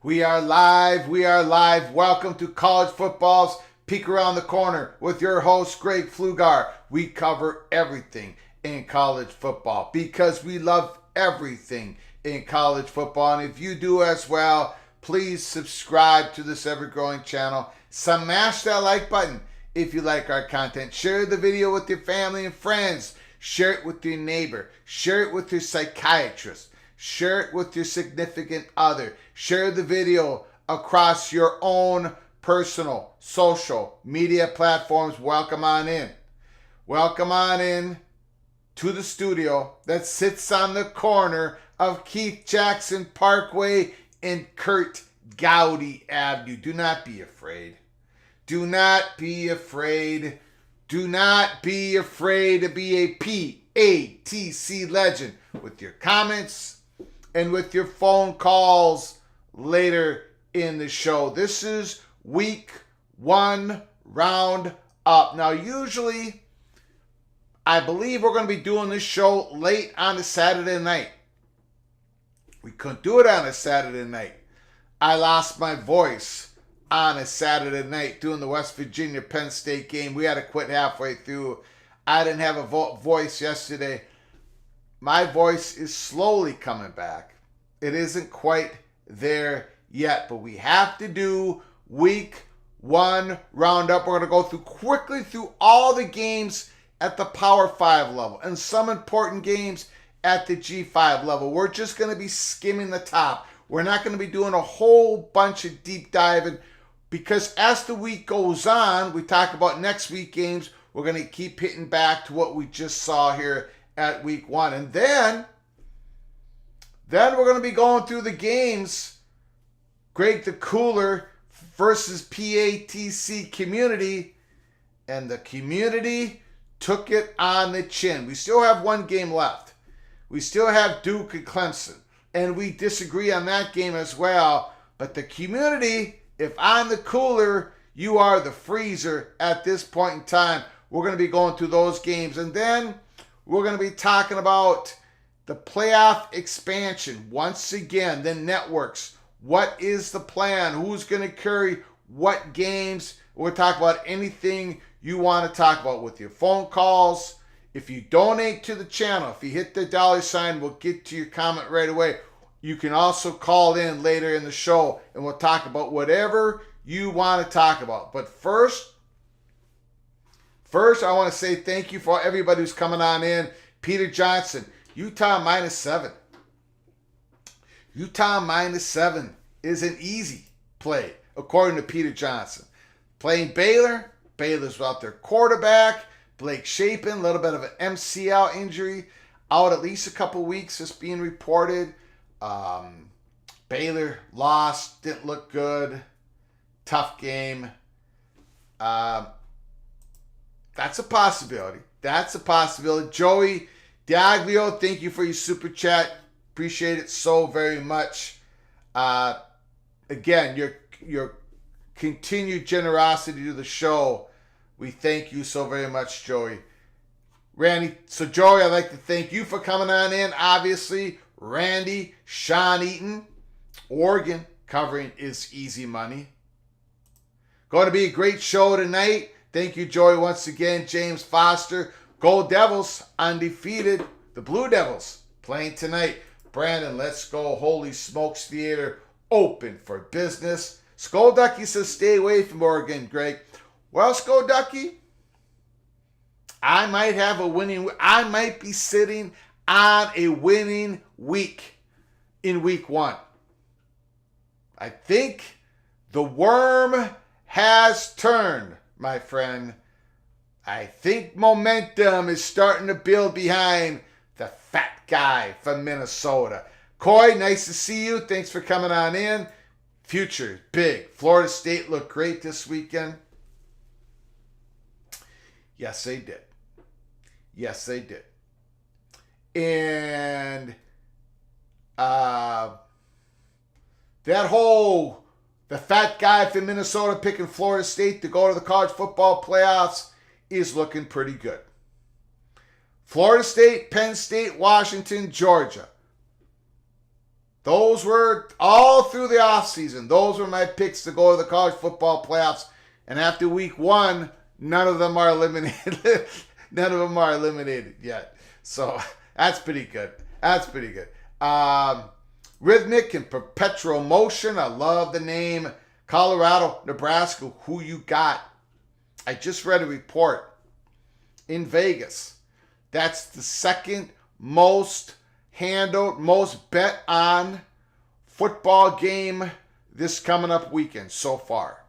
We are live. We are live. Welcome to College Football's Peek Around the Corner with your host, Greg Pflugar. We cover everything in college football because we love everything in college football. And if you do as well, please subscribe to this ever-growing channel. Smash that like button if you like our content. Share the video with your family and friends. Share it with your neighbor. Share it with your psychiatrist. Share it with your significant other. Share the video across your own personal social media platforms. Welcome on in. Welcome on in to the studio that sits on the corner of Keith Jackson Parkway and Kurt Gowdy Avenue. Do not be afraid. Do not be afraid. Do not be afraid to be a PATC legend with your comments and with your phone calls later in the show. This is week 1 round up. Now, usually, I believe we're going to be doing this show late on a Saturday night. We couldn't do it on a Saturday night. I lost my voice on a Saturday night doing the West Virginia Penn State game. We had to quit halfway through. I didn't have a voice yesterday. My voice is slowly coming back. It isn't quite there yet, but we have to do week 1 roundup. We're going to go quickly through all the games at the Power 5 level and some important games at the G5 level. We're just going to be skimming the top. We're not going to be doing a whole bunch of deep diving because as the week goes on, we talk about next week games. We're going to keep hitting back to what we just saw here at week 1. And then we're going to be going through the games. Greg the Cooler versus PATC Community. And the Community took it on the chin. We still have one game left. We still have Duke and Clemson. And we disagree on that game as well. But the Community, if I'm the Cooler, you are the Freezer at this point in time. We're going to be going through those games. And then we're going to be talking about the playoff expansion. Once again, the networks What is the plan? Who's going to carry what games? We'll talk about anything you want to talk about with your phone calls. If you donate to the channel, if you hit the $, we'll get to your comment right away. You can also call in later in the show and we'll talk about whatever you want to talk about. But first, I want to say thank you for everybody who's coming on in. Peter Johnson, Utah -7. Utah -7 is an easy play, according to Peter Johnson. Playing Baylor. Baylor's without their quarterback. Blake Shapen, a little bit of an MCL injury, out at least a couple weeks, is being reported. Baylor lost, didn't look good. Tough game. That's a possibility. Joey Daglio, thank you for your super chat. Appreciate it so very much. Again, your continued generosity to the show. We thank you so very much, Joey. Randy, so Joey, I'd like to thank you for coming on in. Obviously, Randy, Sean Eaton, Oregon covering is easy money. Going to be a great show tonight. Thank you, Joey, once again. James Foster, Gold Devils, undefeated. The Blue Devils playing tonight. Brandon, let's go. Holy Smokes Theater, open for business. Skull Ducky says stay away from Oregon, Greg. Well, Skull Ducky, I might be sitting on a winning week in week 1. I think the worm has turned, my friend. I think momentum is starting to build behind the fat guy from Minnesota. Coy, nice to see you. Thanks for coming on in. Future, big. Florida State looked great this weekend. Yes, they did. And the fat guy from Minnesota picking Florida State to go to the college football playoffs is looking pretty good. Florida State, Penn State, Washington, Georgia. Those were all through the offseason. Those were my picks to go to the college football playoffs. And after week 1, none of them are eliminated. None of them are eliminated yet. So that's pretty good. Rhythmic and Perpetual Motion. I love the name. Colorado, Nebraska. Who you got? I just read a report in Vegas. That's the second most handled, most bet on football game this coming up weekend so far.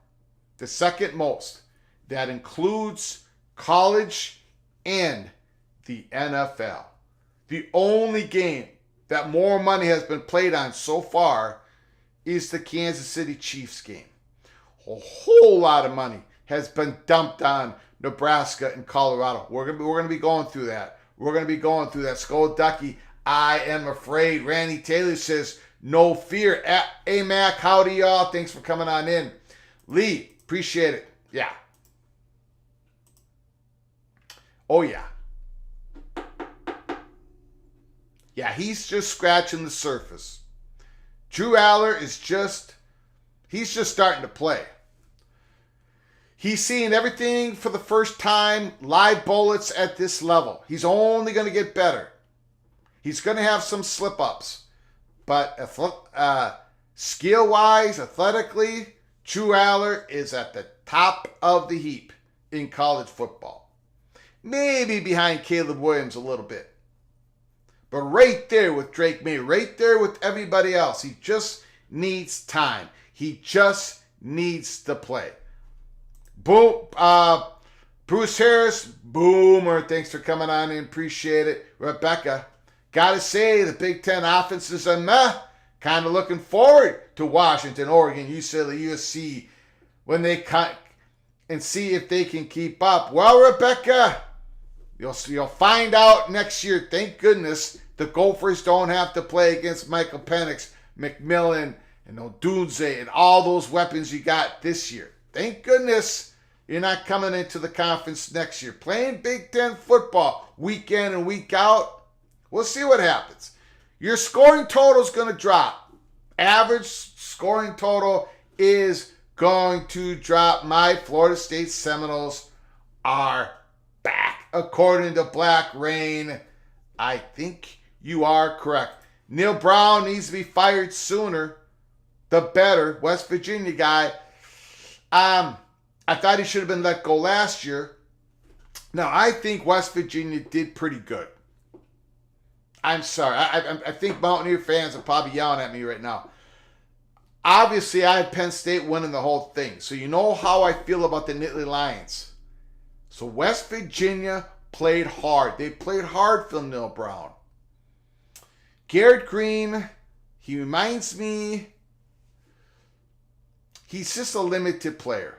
The second most. That includes college and the NFL. The only game that more money has been played on so far is the Kansas City Chiefs game. A whole lot of money has been dumped on Nebraska and Colorado. We're gonna be going through that. Skull Ducky, I am afraid. Randy Taylor says, no fear. AMAC, howdy y'all. Thanks for coming on in. Lee, appreciate it. Yeah. Oh yeah. Yeah, he's just scratching the surface. Drew Aller is he's just starting to play. He's seeing everything for the first time, live bullets at this level. He's only going to get better. He's going to have some slip-ups. But skill-wise, athletically, Drew Aller is at the top of the heap in college football. Maybe behind Caleb Williams a little bit. But right there with Drake May, right there with everybody else. He just needs time. He just needs to play. Boom. Bruce Harris, boomer. Thanks for coming on in. Appreciate it. Rebecca, gotta say the Big Ten offenses are kind of looking forward to Washington, Oregon, UCLA, USC when they cut and see if they can keep up. Well, Rebecca, you'll find out next year. Thank goodness the Gophers don't have to play against Michael Penix, McMillan, and Odunze, and all those weapons you got this year. Thank goodness you're not coming into the conference next year. Playing Big Ten football week in and week out, we'll see what happens. Your scoring total is going to drop. Average scoring total is going to drop. My Florida State Seminoles are back. According to Black Rain, I think you are correct. Neil Brown needs to be fired sooner the better. West Virginia guy. I thought he should have been let go last year. Now, I think West Virginia did pretty good. I'm sorry. I think Mountaineer fans are probably yelling at me right now. Obviously, I had Penn State winning the whole thing. So you know how I feel about the Nittany Lions. So West Virginia played hard. They played hard for Neil Brown. Garrett Green, he reminds me, he's just a limited player.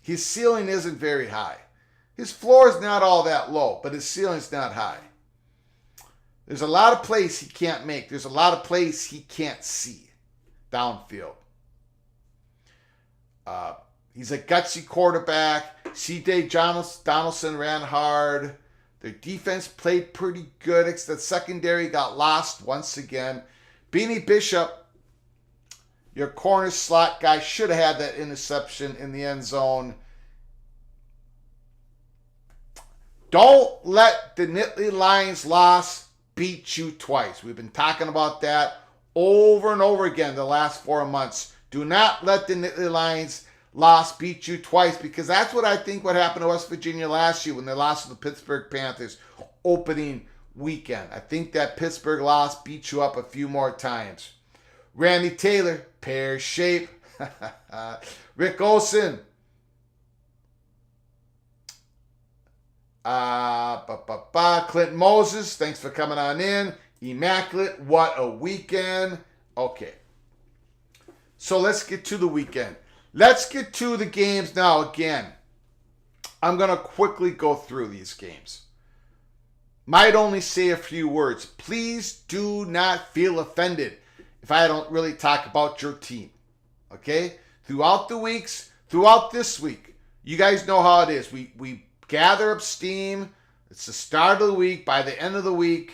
His ceiling isn't very high. His floor is not all that low, but his ceiling's not high. There's a lot of plays he can't make. There's a lot of plays he can't see downfield. He's a gutsy quarterback. C.J. Donaldson ran hard. Their defense played pretty good. The secondary got lost once again. Beanie Bishop, your corner slot guy, should have had that interception in the end zone. Don't let the Nittany Lions loss beat you twice. We've been talking about that over and over again the last 4 months. Do not let the Nittany Lions loss beat you twice, because that's what I think what happened to West Virginia last year when they lost to the Pittsburgh Panthers opening weekend. I think that Pittsburgh loss beat you up a few more times. Randy Taylor, pear shape. Rick Olsen. Clinton Moses, thanks for coming on in. Immaculate, what a weekend. Okay. So let's get to the weekend. Let's get to the games now. Again, I'm going to quickly go through these games. Might only say a few words. Please do not feel offended if I don't really talk about your team. Okay? Throughout the weeks, throughout this week, you guys know how it is. We gather up steam. It's the start of the week. By the end of the week,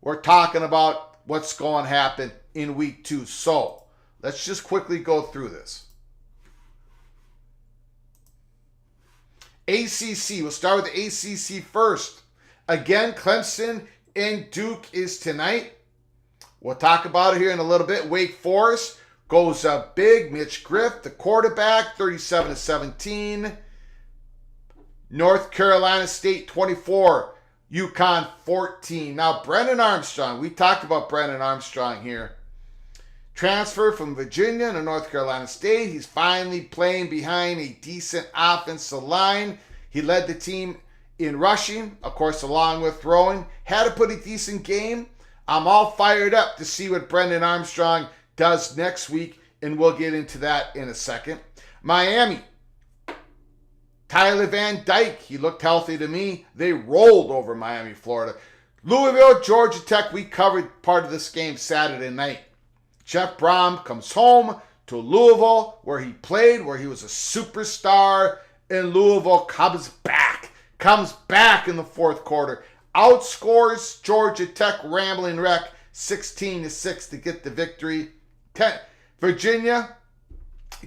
we're talking about what's going to happen in week 2. So, let's just quickly go through this. ACC. We'll start with the ACC first. Again, Clemson and Duke is tonight. We'll talk about it here in a little bit. Wake Forest goes up big. Mitch Griff, the quarterback, 37-17. North Carolina State 24. UConn 14. Now, Brennan Armstrong. We talked about Brennan Armstrong here. Transfer from Virginia to North Carolina State. He's finally playing behind a decent offensive line. He led the team in rushing, of course, along with throwing. Had a pretty decent game. I'm all fired up to see what Brendan Armstrong does next week, and we'll get into that in a second. Miami. Tyler Van Dyke. He looked healthy to me. They rolled over Miami, Florida. Louisville, Georgia Tech. We covered part of this game Saturday night. Jeff Brom comes home to Louisville, where he played, where he was a superstar, and Louisville comes back in the fourth quarter. Outscores Georgia Tech Rambling Wreck 16-6 to get the victory. Virginia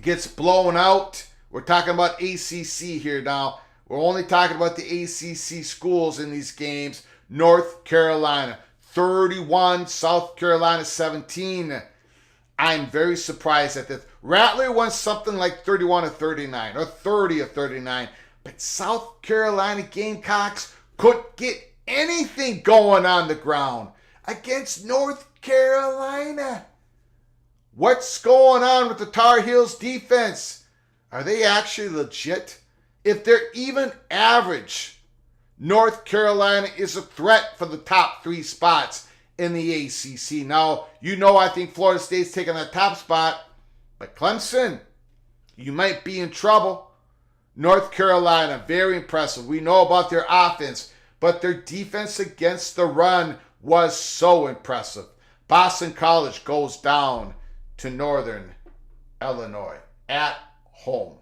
gets blown out. We're talking about ACC here now. We're only talking about the ACC schools in these games. North Carolina 31, South Carolina 17. I'm very surprised at this. Rattler won something like 31-39 or 30-39. But South Carolina Gamecocks couldn't get anything going on the ground against North Carolina. What's going on with the Tar Heels defense? Are they actually legit? If they're even average, North Carolina is a threat for the top 3 spots in the ACC. Now, you know I think Florida State's taking that top spot, but Clemson, you might be in trouble. North Carolina, very impressive. We know about their offense, but their defense against the run was so impressive. Boston College goes down to Northern Illinois at home.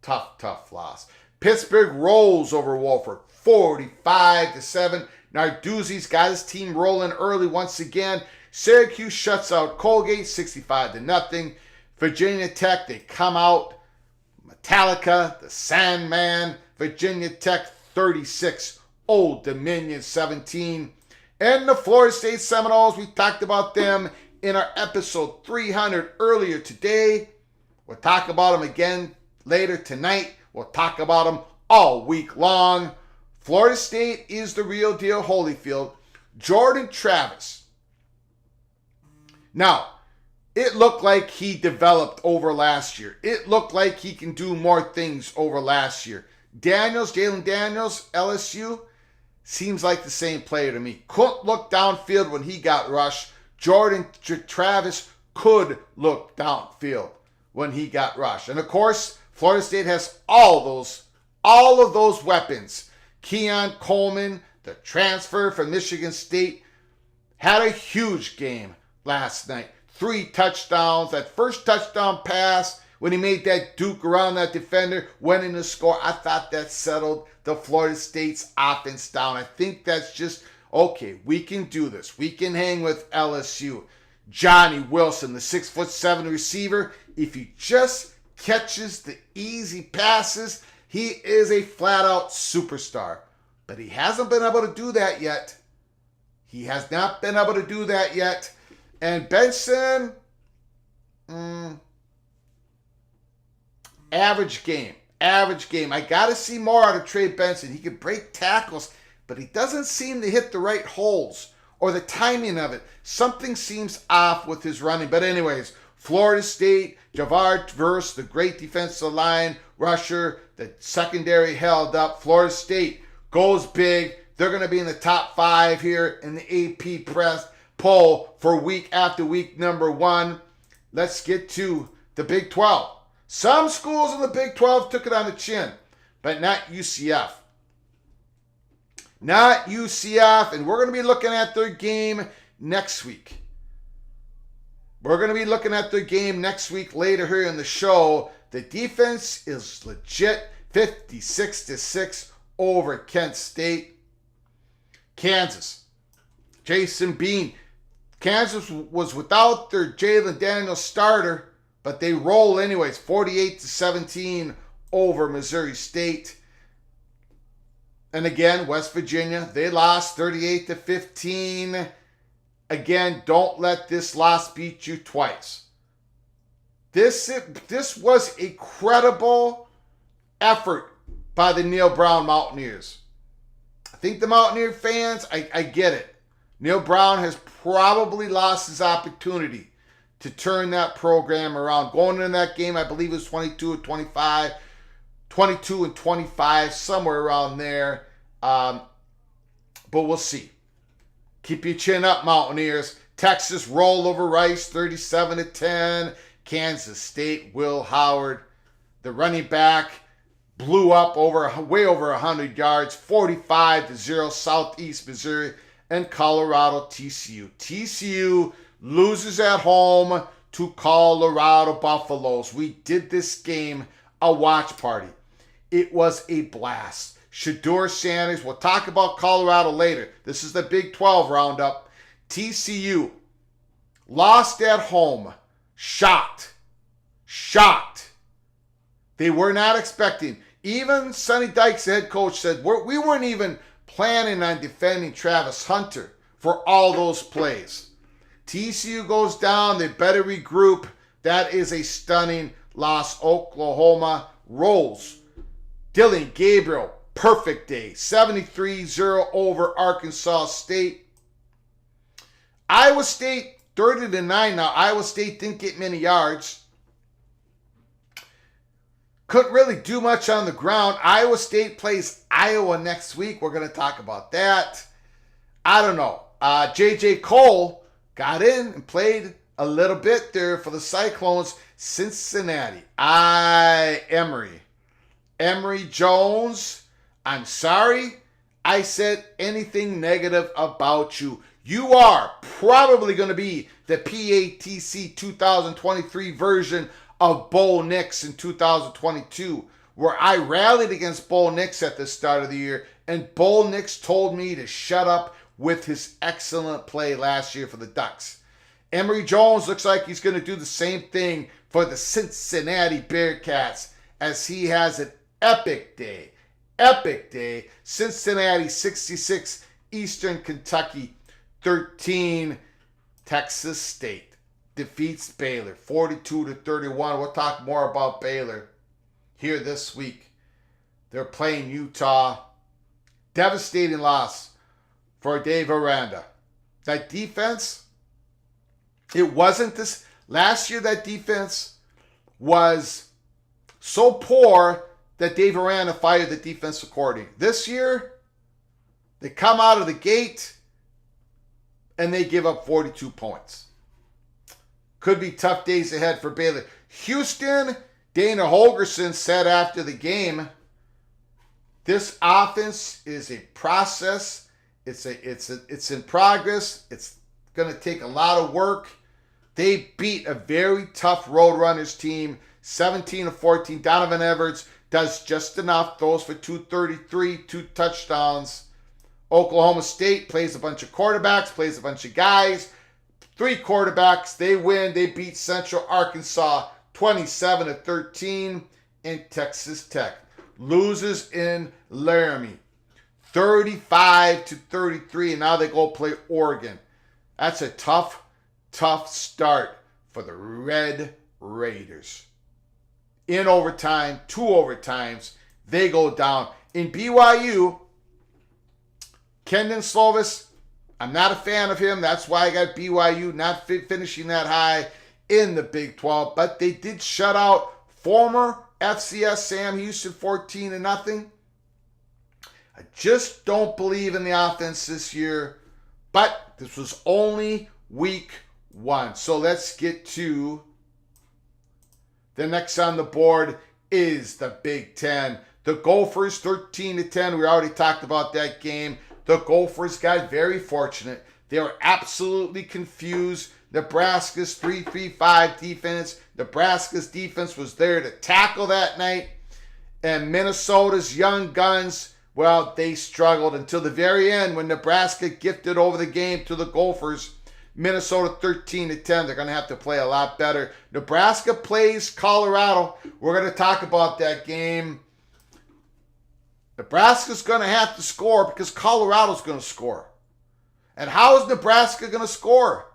Tough loss. Pittsburgh rolls over Wofford 45-7. Narduzzi's got his team rolling early once again. Syracuse shuts out Colgate 65-0. Virginia Tech, they come out. Metallica, the Sandman, Virginia Tech 36, Old Dominion 17. And the Florida State Seminoles, we talked about them in our episode 300 earlier today. We'll talk about them again later tonight. We'll talk about them all week long. Florida State is the real deal, Holyfield. Jordan Travis. Now, it looked like he developed over last year. It looked like he can do more things over last year. Jalen Daniels, LSU, seems like the same player to me. Couldn't look downfield when he got rushed. Jordan Travis could look downfield when he got rushed. And of course, Florida State has all of those weapons. Keon Coleman, the transfer from Michigan State, had a huge game last night. 3 touchdowns. That first touchdown pass, when he made that duke around that defender, went in to score. I thought that settled the Florida State's offense down. I think that's just, okay, we can do this. We can hang with LSU. Johnny Wilson, the 6'7" receiver, if he just catches the easy passes, he is a flat-out superstar. But he hasn't been able to do that yet. He has not been able to do that yet. And Benson, average game. I got to see more out of Trey Benson. He can break tackles, but he doesn't seem to hit the right holes or the timing of it. Something seems off with his running. But anyways, Florida State, Javard Verse, the great defensive line rusher, the secondary held up. Florida State goes big. They're going to be in the top 5 here in the AP press poll for week after week number 1. Let's get to the Big 12. Some schools in the Big 12 took it on the chin, but not UCF. Not UCF, and we're going to be looking at their game next week. We're going to be looking at their game next week later here in the show. The defense is legit, 56-6 over Kent State. Kansas, Jason Bean. Kansas was without their Jalen Daniels starter, but they roll anyways, 48-17 over Missouri State. And again, West Virginia, they lost 38-15. Again, don't let this loss beat you twice. This was a credible effort by the Neil Brown Mountaineers. I think the Mountaineer fans, I get it. Neil Brown has probably lost his opportunity to turn that program around. Going into that game, I believe it was 22-25, somewhere around there. But we'll see. Keep your chin up, Mountaineers. Texas roll over Rice, 37-10. Kansas State, Will Howard, the running back, blew up way over 100 yards, 45-0, Southeast Missouri. And Colorado TCU. TCU loses at home to Colorado Buffaloes. We did this game a watch party. It was a blast. Shedeur Sanders. We'll talk about Colorado later. This is the Big 12 roundup. TCU lost at home. Shocked. They were not expecting. Even Sonny Dykes, the head coach, said we weren't even planning on defending Travis Hunter for all those plays. TCU goes down. They better regroup. That is a stunning loss. Oklahoma rolls. Dylan Gabriel, perfect day. 73-0 over Arkansas State. Iowa State, 30-9 now. Iowa State didn't get many yards. Couldn't really do much on the ground. Iowa State plays Iowa next week. We're going to talk about that. I don't know. J.J. Cole got in and played a little bit there for the Cyclones. Cincinnati. Emory Jones, I'm sorry I said anything negative about you. You are probably going to be the PATC 2023 version of Bo Nix in 2022, where I rallied against Bo Nix at the start of the year, and Bo Nix told me to shut up with his excellent play last year for the Ducks. Emory Jones looks like he's going to do the same thing for the Cincinnati Bearcats as he has an epic day. Epic day. Cincinnati 66, Eastern Kentucky 13. Texas State defeats Baylor 42-31. We'll talk more about Baylor here this week. They're playing Utah. Devastating loss for Dave Aranda. That defense, it wasn't this. Last year, that defense was so poor that Dave Aranda fired the defensive coordinator. This year, they come out of the gate and they give up 42 points. Could be tough days ahead for Baylor. Houston, Dana Holgerson said after the game, this offense is a process. It's in progress. It's going to take a lot of work. They beat a very tough Roadrunners team, 17-14. Donovan Edwards does just enough. Throws for 233, 2 touchdowns. Oklahoma State plays a bunch of quarterbacks, plays a bunch of guys. 3 quarterbacks. They win. They beat Central Arkansas 27-13. And Texas Tech loses in Laramie 35-33. And now they go play Oregon. That's a tough start for the Red Raiders. In overtime, 2 overtimes, they go down. In BYU, Kendon Slovis, I'm not a fan of him. That's why I got BYU not finishing that high in the Big 12. But they did shut out former FCS Sam Houston 14-0. I just don't believe in the offense this year. But this was only week 1. So let's get to the next on the board is the Big 10. The Gophers 13-10. We already talked about that game. The Gophers got very fortunate. They were absolutely confused. Nebraska's 3-3-5 defense. Nebraska's defense was there to tackle that night. And Minnesota's young guns, well, they struggled until the very end when Nebraska gifted over the game to the Gophers. Minnesota 13-10. They're going to have to play a lot better. Nebraska plays Colorado. We're going to talk about that game. Nebraska's going to have to score because Colorado's going to score. And how is Nebraska going to score?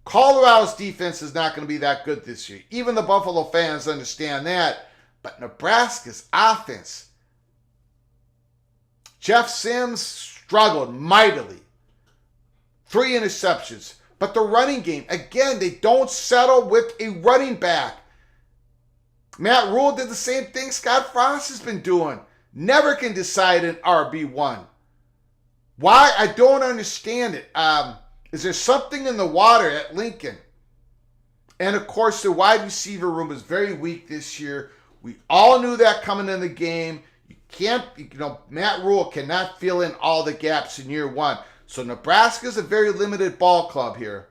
Colorado's defense is not going to be that good this year. Even the Buffalo fans understand that. But Nebraska's offense, Jeff Sims struggled mightily. 3 interceptions. But the running game, again, they don't settle with a running back. Matt Rule did the same thing Scott Frost has been doing. Never can decide an RB1. Why? I don't understand it. Is there something in the water at Lincoln? And of course, the wide receiver room is very weak this year. We all knew that coming in the game. Matt Rule cannot fill in all the gaps in year 1. So Nebraska's a very limited ball club here.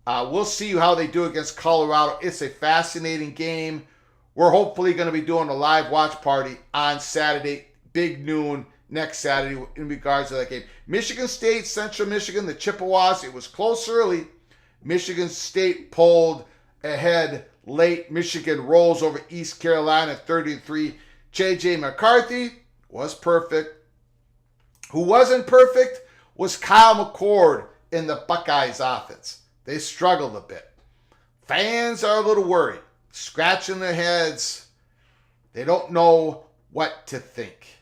We'll see how they do against Colorado. It's a fascinating game. We're hopefully going to be doing a live watch party on Saturday, big noon, next Saturday in regards to that game. Michigan State, Central Michigan, the Chippewas. It was close early. Michigan State pulled ahead late. Michigan rolls over East Carolina 33. J.J. McCarthy was perfect. Who wasn't perfect was Kyle McCord in the Buckeyes offense. They struggled a bit. Fans are a little worried, scratching their heads. They don't know what to think.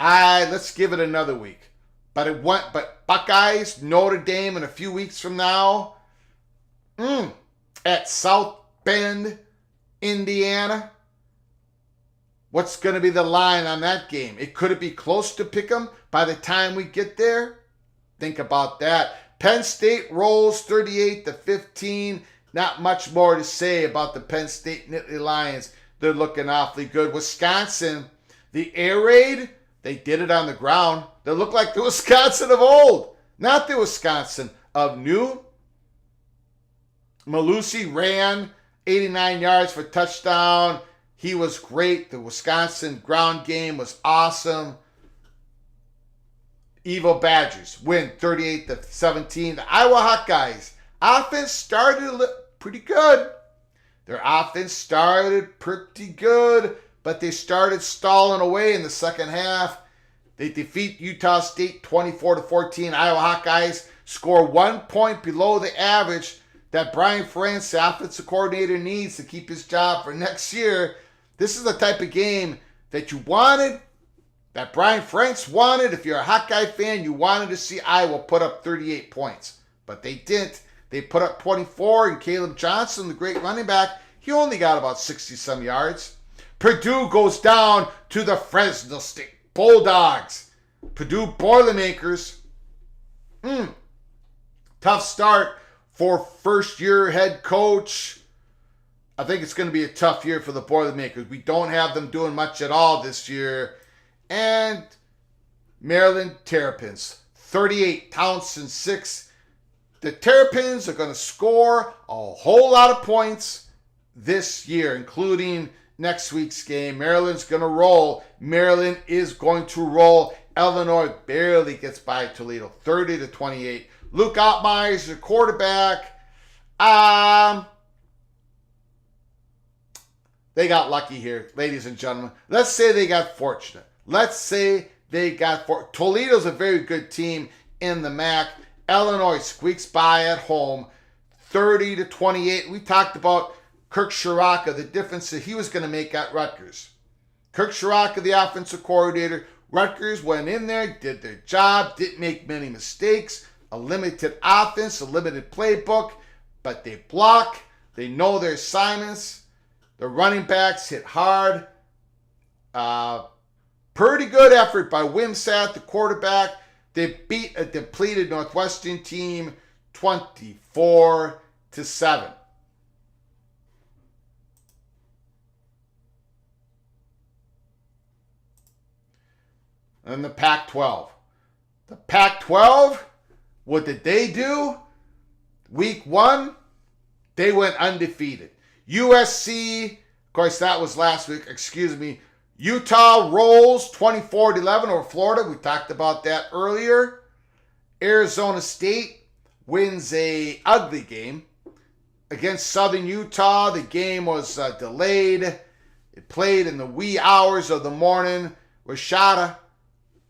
Let's give it another week. But Buckeyes, Notre Dame in a few weeks from now, at South Bend, Indiana. What's going to be the line on that game? Could it be close to Pick'em by the time we get there? Think about that. Penn State rolls 38-15. Not much more to say about the Penn State Nittany Lions. They're looking awfully good. Wisconsin, the air raid, they did it on the ground. They look like the Wisconsin of old, not the Wisconsin of new. Malusi ran 89 yards for touchdown. He was great. The Wisconsin ground game was awesome. Evil Badgers win 38-17. The Iowa Hawkeyes offense started pretty good. Their offense started pretty good, but they started stalling away in the second half. They defeat Utah State 24-14. Iowa Hawkeyes score 1 point below the average that Brian Ferentz, the offensive coordinator, needs to keep his job for next year. This is the type of game that you wanted, that Brian Ferentz wanted. If you're a Hawkeye fan, you wanted to see Iowa put up 38 points. But they didn't. They put up 24, and Caleb Johnson, the great running back, he only got about 60-some yards. Purdue goes down to the Fresno State Bulldogs. Purdue Boilermakers. Tough start for first-year head coach. I think it's going to be a tough year for the Boilermakers. We don't have them doing much at all this year. And Maryland Terrapins, 38, Townsend 6. The Terrapins are going to score a whole lot of points this year, including next week's game. Maryland's going to roll. Maryland is going to roll. Illinois barely gets by Toledo, 30-28. Luke Altmaier is the quarterback. They got lucky here, ladies and gentlemen. Let's say they got fortunate. Toledo's a very good team in the MAC. Illinois squeaks by at home, 30-28. We talked about Kirk Shiraka, the difference that he was going to make at Rutgers. Kirk Shiraka, the offensive coordinator. Rutgers went in there, did their job, didn't make many mistakes. A limited offense, a limited playbook, but they block. They know their assignments. The running backs hit hard. Pretty good effort by Wimsatt, the quarterback. They beat a depleted Northwestern team 24-7. And the Pac-12. The Pac-12, what did they do? Week 1, they went undefeated. USC, of course that was last week, Utah rolls 24-11 over Florida. We talked about that earlier. Arizona State wins a ugly game against Southern Utah. The game was delayed. It played in the wee hours of the morning. Rashada,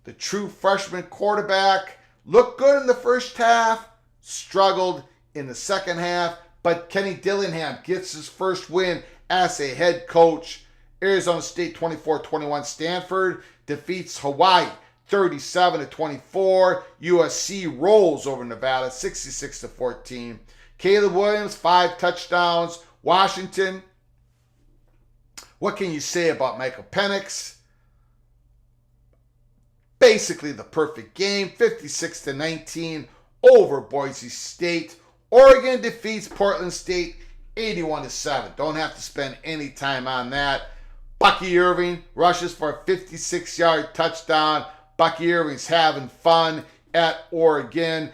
the true freshman quarterback, looked good in the first half, struggled in the second half, but Kenny Dillingham gets his first win as a head coach. Arizona State 24-21. Stanford defeats Hawaii 37-24. USC rolls over Nevada 66-14. Caleb Williams, 5 touchdowns. Washington, what can you say about Michael Penix? Basically the perfect game, 56-19 over Boise State. Oregon defeats Portland State 81-7. Don't have to spend any time on that. Bucky Irving rushes for a 56-yard touchdown. Bucky Irving's having fun at Oregon.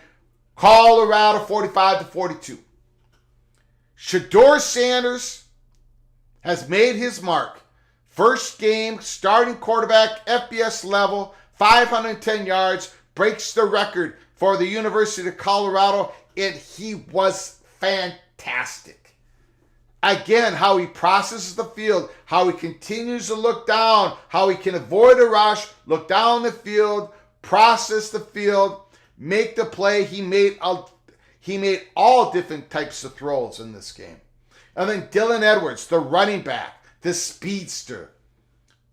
Colorado 45-42. Shedeur Sanders has made his mark. First game, starting quarterback, FBS level, 510 yards, breaks the record for the University of Colorado, and he was fantastic. Again, how he processes the field, how he continues to look down, how he can avoid a rush, look down the field, process the field, make the play. He made all different types of throws in this game. And then Dylan Edwards, the running back, the speedster.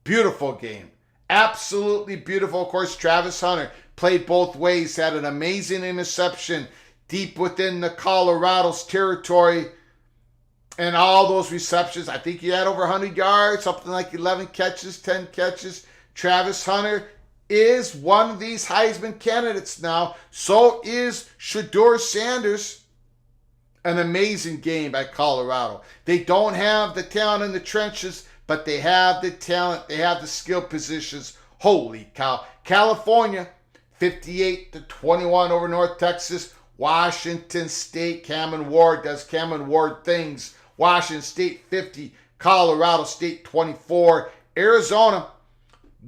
Beautiful game. Absolutely beautiful. Of course, Travis Hunter played both ways, had an amazing interception deep within the Colorado's territory. And all those receptions, I think he had over 100 yards, something like 11 catches, 10 catches. Travis Hunter is one of these Heisman candidates now. So is Shedeur Sanders. An amazing game by Colorado. They don't have the talent in the trenches, but they have the talent. They have the skill positions. Holy cow. California, 58-21 over North Texas. Washington State, Cameron Ward does Cameron Ward things. Washington State 50, Colorado State 24. Arizona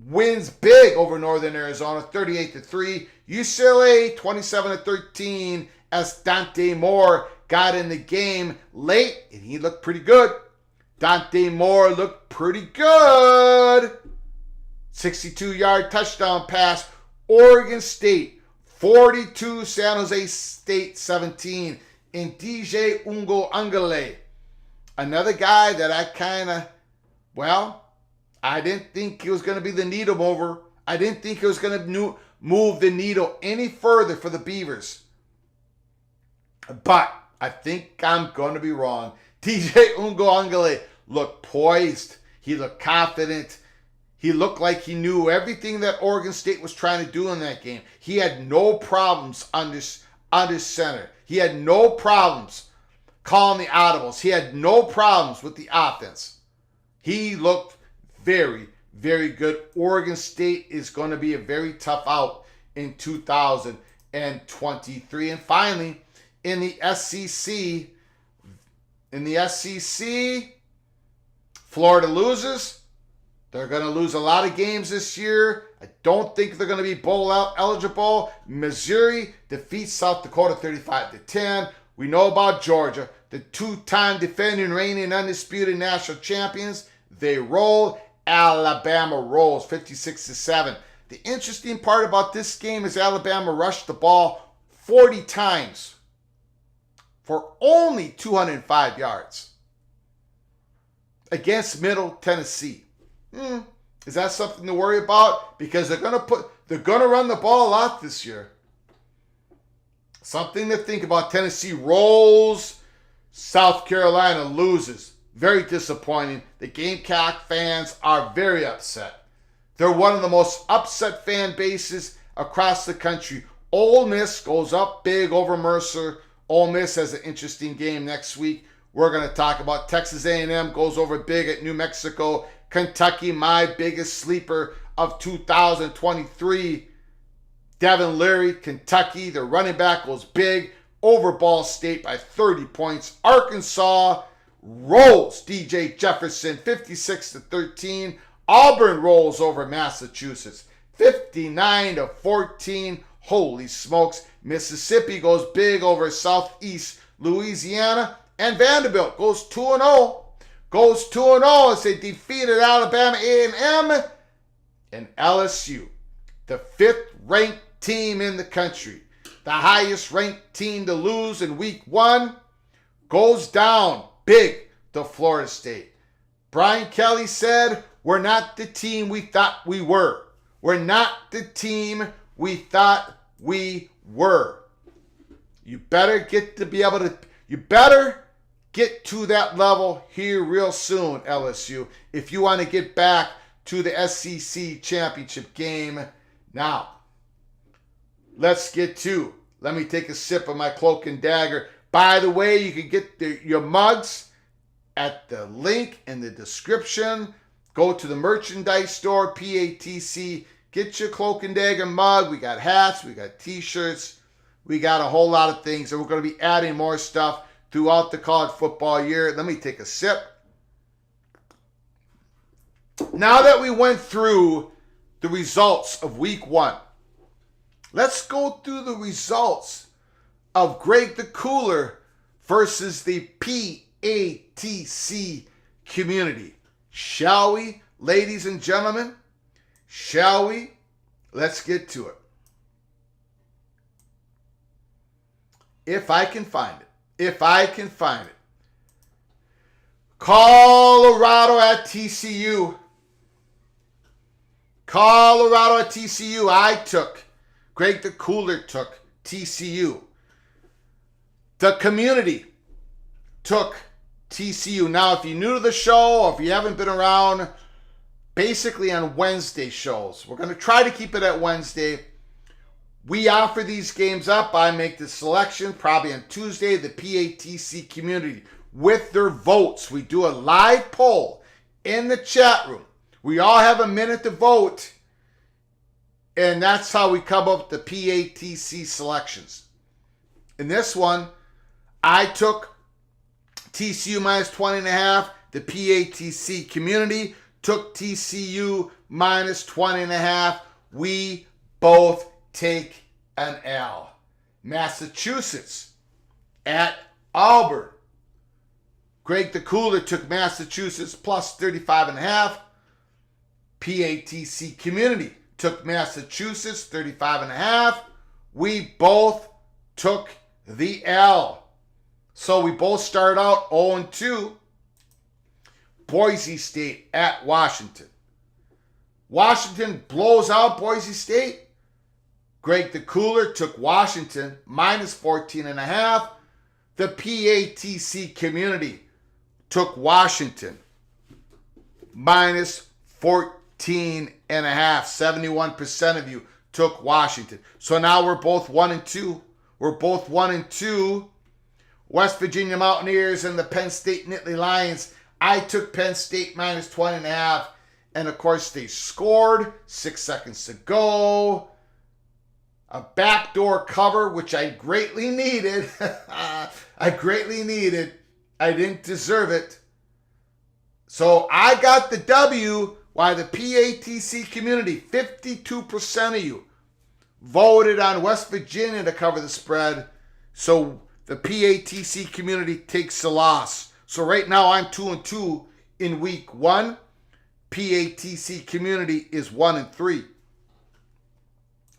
wins big over Northern Arizona, 38-3. UCLA 27-13 as Dante Moore got in the game late, and he looked pretty good. Dante Moore looked pretty good. 62-yard touchdown pass. Oregon State 42, San Jose State 17. And DJ Ungole, another guy that I didn't think he was going to be the needle mover. I didn't think he was going to move the needle any further for the Beavers. But I think I'm going to be wrong. DJ Ungole looked poised. He looked confident. He looked like he knew everything that Oregon State was trying to do in that game. He had no problems under center. He had no problems calling the audibles. He had no problems with the offense. He looked very, very good. Oregon State is going to be a very tough out in 2023. And finally, in the SEC, Florida loses. They're going to lose a lot of games this year. I don't think they're going to be bowl eligible. Missouri defeats South Dakota 35-10. We know about Georgia, the two-time defending, reigning, undisputed national champions. They roll. Alabama rolls 56-7. The interesting part about this game is Alabama rushed the ball 40 times for only 205 yards against Middle Tennessee. Is that something to worry about? Because they're gonna run the ball a lot this year. Something to think about. Tennessee rolls. South Carolina loses. Very disappointing. The Gamecock fans are very upset. They're one of the most upset fan bases across the country. Ole Miss goes up big over Mercer. Ole Miss has an interesting game next week. We're going to talk about Texas A&M goes over big at New Mexico. Kentucky, my biggest sleeper of 2023. Devin Leary, Kentucky, the running back goes big over Ball State by 30 points. Arkansas rolls DJ Jefferson 56-13. Auburn rolls over Massachusetts 59-14. Holy smokes. Mississippi goes big over Southeast Louisiana. And Vanderbilt goes 2-0. Goes 2-0 as they defeated Alabama A&M and LSU, the fifth-ranked team in the country. The highest-ranked team to lose in week one goes down big to Florida State. Brian Kelly said, we're not the team we thought we were. We're not the team we thought we were. You better get to that level here real soon, LSU, if you want to get back to the SEC championship game. Now, let me take a sip of my Cloak and Dagger. By the way, you can get your mugs at the link in the description. Go to the merchandise store, PATC. Get your Cloak and Dagger mug. We got hats, we got t-shirts, we got a whole lot of things, and we're going to be adding more stuff throughout the college football year. Let me take a sip. Now that we went through the results of week one, let's go through the results of Greg the Cooler versus the PATC community. Shall we, ladies and gentlemen? Shall we? Let's get to it. If I can find it. Colorado at TCU. Greg the Cooler took TCU. The community took TCU. Now, if you're new to the show, or if you haven't been around, basically on Wednesday shows, we're going to try to keep it at Wednesday. We offer these games up. I make the selection probably on Tuesday, the PATC community, with their votes. We do a live poll in the chat room. We all have a minute to vote, and that's how we come up with the PATC selections. In this one, I took TCU minus 20.5. The PATC community took TCU minus 20.5. We both take an L. Massachusetts at Auburn. Greg the Cooler took Massachusetts plus 35.5. PATC Community took Massachusetts 35.5. We both took the L. So we both start out 0-2. Boise State at Washington. Washington blows out Boise State. Greg the Cooler took Washington minus 14.5. The PATC Community took Washington minus 14.5. 71% of you took Washington. So now we're both 1-2. We're both 1-2. West Virginia Mountaineers and the Penn State Nittany Lions. I took Penn State minus 20.5. And of course they scored. 6 seconds to go. A backdoor cover, which I greatly needed. I greatly needed. I didn't deserve it. So I got the W, while the PATC Community, 52% of you voted on West Virginia to cover the spread. So the PATC Community takes the loss. So right now I'm 2-2 in week 1. PATC Community is 1-3.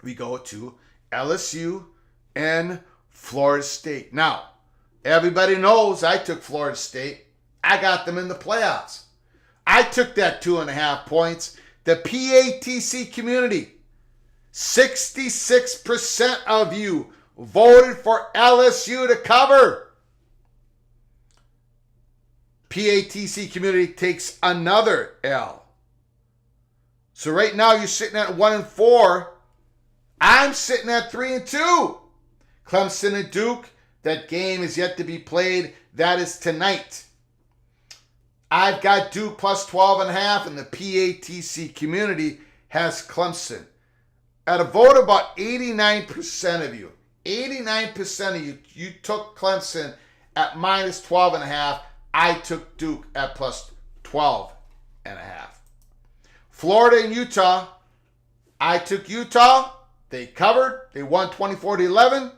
We go to LSU and Florida State. Now, everybody knows I took Florida State. I got them in the playoffs. I took that 2.5 points. The PATC Community, 66% of you voted for LSU to cover. PATC Community takes another L. So right now you're sitting at 1-4. I'm sitting at 3-2. Clemson and Duke, that game is yet to be played. That is tonight. I've got Duke plus 12.5, and the PATC Community has Clemson. At a vote, about 89% of you, 89% of you took Clemson at minus 12.5. I took Duke at plus 12.5. Florida and Utah, I took Utah. They covered. They won 24-11.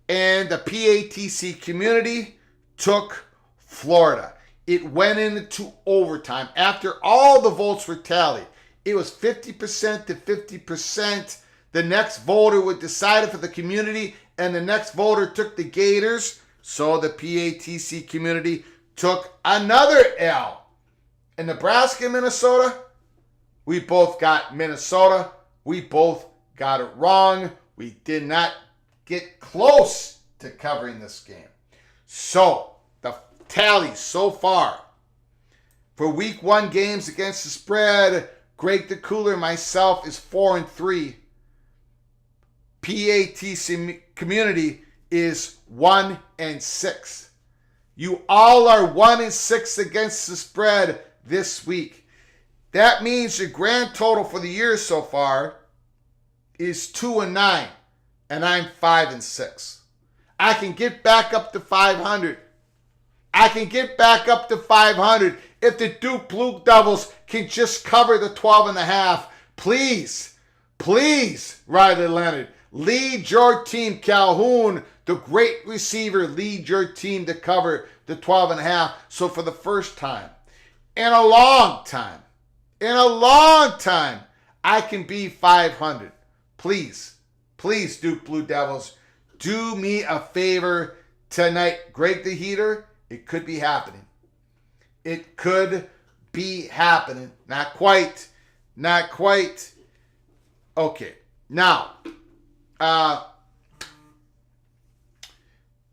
And the PATC Community took Florida. It went into overtime. After all the votes were tallied, it was 50% to 50%. The next voter would decide for the community, and the next voter took the Gators. So the PATC Community took another L. In Nebraska and Minnesota, we both got Minnesota. We both got it wrong. We did not get close to covering this game. So the tally so far for week 1 games against the spread, Greg the Cooler, myself, is 4-3. PATC Community is 1-6. You all are 1-6 against the spread this week. That means your grand total for the year so far is 2-9, and I'm 5-6. I can get back up to 500. I can get back up to 500 if the Duke Blue Devils can just cover the 12.5. Please, please, Riley Leonard, lead your team. Calhoun, the great receiver, lead your team to cover the 12.5. So for the first time in a long time, I can be 500. Please, please, Duke Blue Devils, do me a favor tonight. Greg the Heater, it could be happening. It could be happening. Not quite. Not quite. Okay. Now,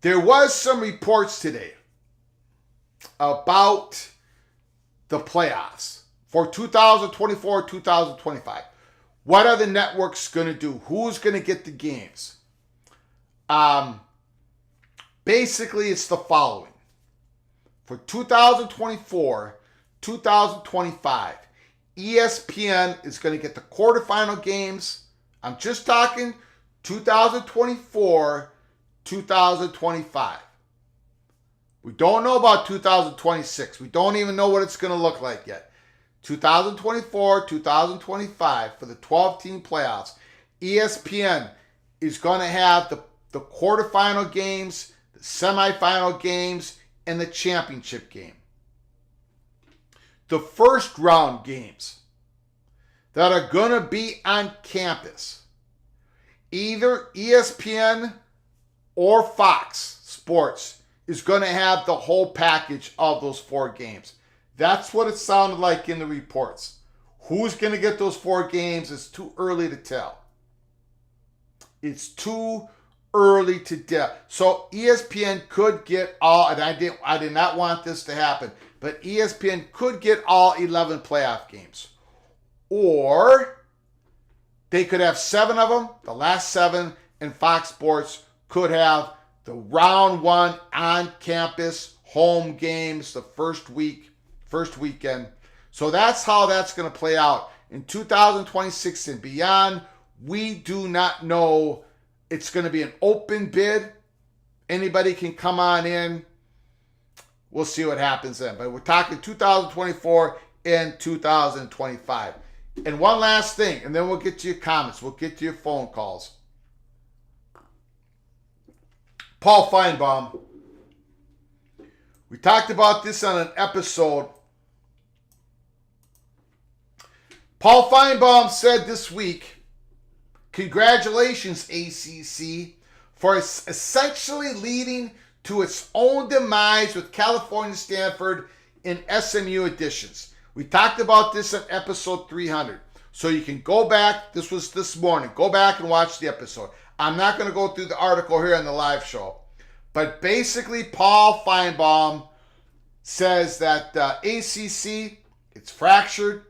there was some reports today about the playoffs for 2024-2025. What are the networks going to do? Who's going to get the games? Basically, it's the following. For 2024-2025, ESPN is going to get the quarterfinal games. I'm just talking 2024-2025. We don't know about 2026. We don't even know what it's going to look like yet. 2024-2025 for the 12-team playoffs. ESPN is going to have the quarterfinal games, the semifinal games, and the championship game. The first round games that are going to be on campus, either ESPN or Fox Sports is going to have the whole package of those 4 games. That's what it sounded like in the reports. Who's going to get those 4 games is too early to tell. It's too early to tell. So ESPN could get all, and I did not want this to happen, but ESPN could get all 11 playoff games. Or they could have 7 of them, the last 7, and Fox Sports could have the round 1 on campus home games the first weekend. So that's how that's going to play out. In 2026 and beyond, we do not know. It's going to be an open bid. Anybody can come on in. We'll see what happens then. But we're talking 2024 and 2025. And one last thing, and then we'll get to your comments. We'll get to your phone calls. Paul Feinbaum. We talked about this on an episode. Paul Feinbaum said this week, congratulations, ACC, for essentially leading to its own demise with California, Stanford, and SMU additions. We talked about this in episode 300. So you can go back. This was this morning. Go back and watch the episode. I'm not going to go through the article here on the live show. But basically, Paul Feinbaum says that ACC, it's fractured.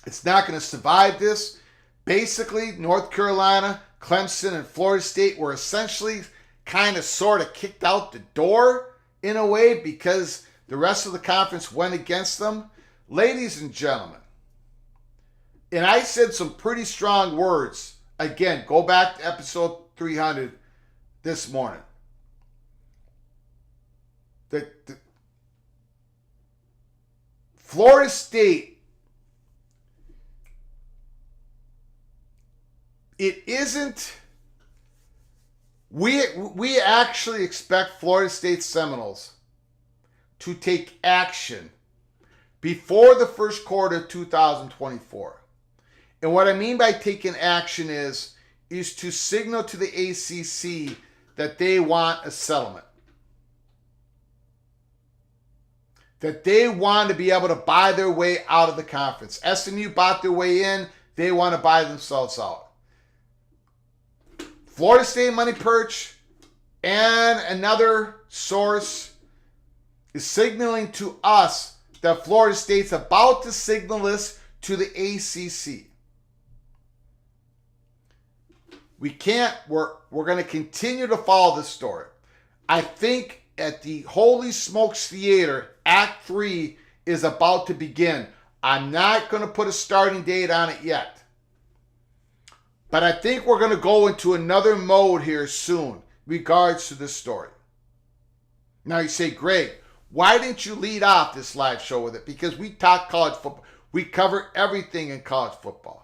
It's not going to survive this. Basically, North Carolina, Clemson, and Florida State were essentially kind of sort of kicked out the door in a way because the rest of the conference went against them. Ladies and gentlemen, and I said some pretty strong words. Again, go back to episode 300 this morning. The Florida State, it isn't. We actually expect Florida State Seminoles to take action before the first quarter of 2024. And what I mean by taking action is to signal to the ACC that they want a settlement. That they want to be able to buy their way out of the conference. SMU bought their way in. They want to buy themselves out. Florida State Money Perch and another source is signaling to us that Florida State's about to signal this to the ACC. We can't, we're going to continue to follow this story. I think at the Holy Smokes Theater, Act 3 is about to begin. I'm not going to put a starting date on it yet. But I think we're going to go into another mode here soon regards to this story. Now you say, Greg, why didn't you lead off this live show with it? Because we talk college football. We cover everything in college football.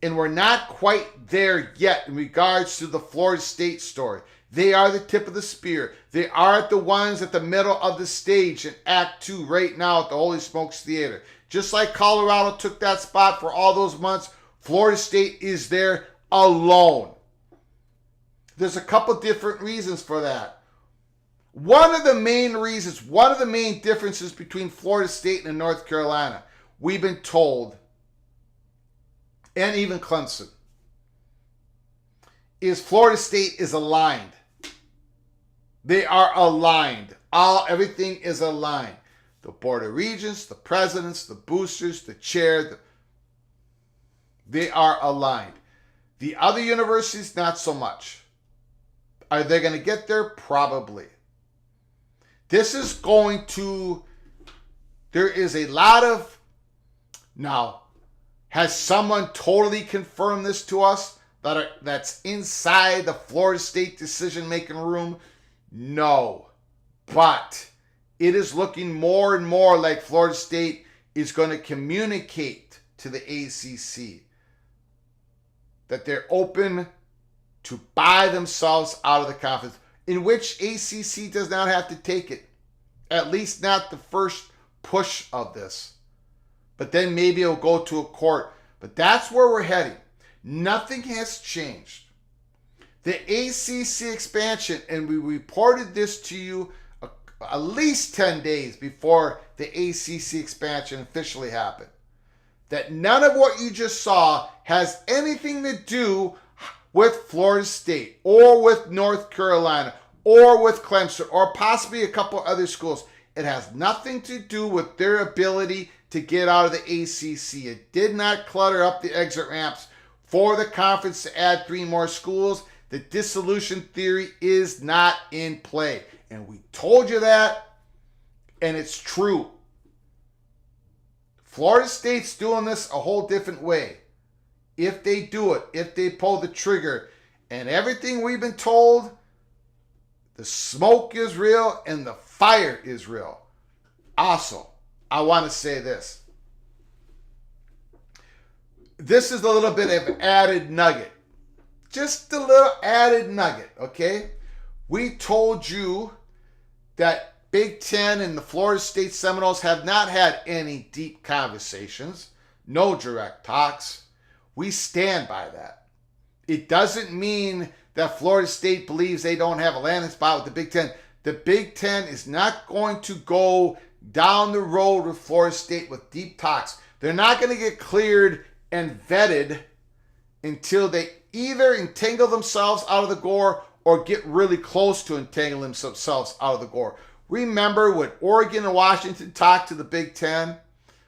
And we're not quite there yet in regards to the Florida State story. They are the tip of the spear. They are the ones at the middle of the stage in Act 2 right now at the Holy Smokes Theater. Just like Colorado took that spot for all those months, Florida State is there alone. There's a couple different reasons for that. One of the main differences between Florida State and North Carolina, we've been told, and even Clemson, is Florida State is aligned. They are aligned. Everything is aligned. The Board of Regents, the presidents, the boosters, the chair, they are aligned. The other universities, not so much. Are they going to get there? Probably. There is a lot of, now, has someone totally confirmed this to us that's inside the Florida State decision-making room? No. But it is looking more and more like Florida State is going to communicate to the ACC that they're open to buy themselves out of the conference, in which ACC does not have to take it. At least not the first push of this. But then maybe it'll go to a court. But that's where we're heading. Nothing has changed. The ACC expansion, and we reported this to you at least 10 days before the ACC expansion officially happened, that none of what you just saw has anything to do with Florida State or with North Carolina or with Clemson or possibly a couple other schools. It has nothing to do with their ability to get out of the ACC. It did not clutter up the exit ramps for the conference to add 3 more schools. The dissolution theory is not in play. And we told you that, and it's true. Florida State's doing this a whole different way. If they do it, if they pull the trigger, and everything we've been told, the smoke is real and the fire is real. Also, I want to say this. This is a little bit of an added nugget. Just a little added nugget, okay? We told you that Big Ten and the Florida State Seminoles have not had any deep conversations, no direct talks. We stand by that. It doesn't mean that Florida State believes they don't have a landing spot with the Big Ten. The Big Ten is not going to go down the road with Florida State with deep talks. They're not going to get cleared and vetted until they either entangle themselves out of the gore or get really close to entangling themselves out of the gore. Remember when Oregon and Washington talked to the Big Ten?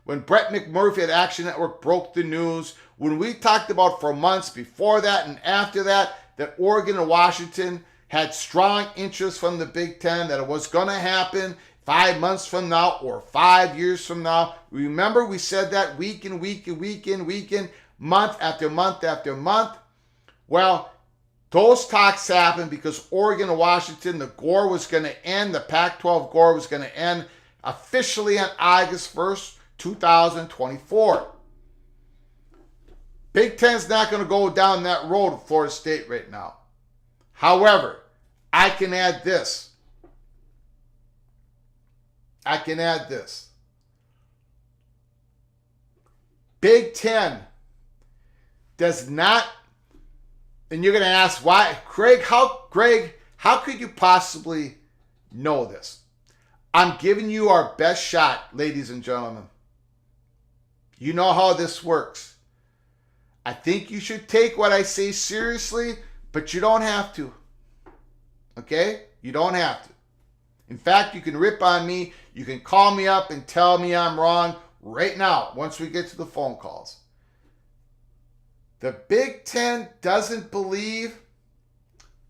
When Brett McMurphy at Action Network broke the news? When we talked about for months before that and after that Oregon and Washington had strong interest from the Big Ten, that it was going to happen 5 months from now or 5 years from now? Remember we said that week in, month after month after month? Well, those talks happened because Oregon and Washington, the gore was going to end, the Pac-12 gore was going to end officially on August 1st, 2024. Big Ten's not going to go down that road with Florida State right now. However, I can add this. Big Ten does not, and you're going to ask why, Greg, how could you possibly know this? I'm giving you our best shot, ladies and gentlemen. You know how this works. I think you should take what I say seriously, but you don't have to. Okay? You don't have to. In fact, you can rip on me. You can call me up and tell me I'm wrong right now once we get to the phone calls. The Big Ten doesn't believe,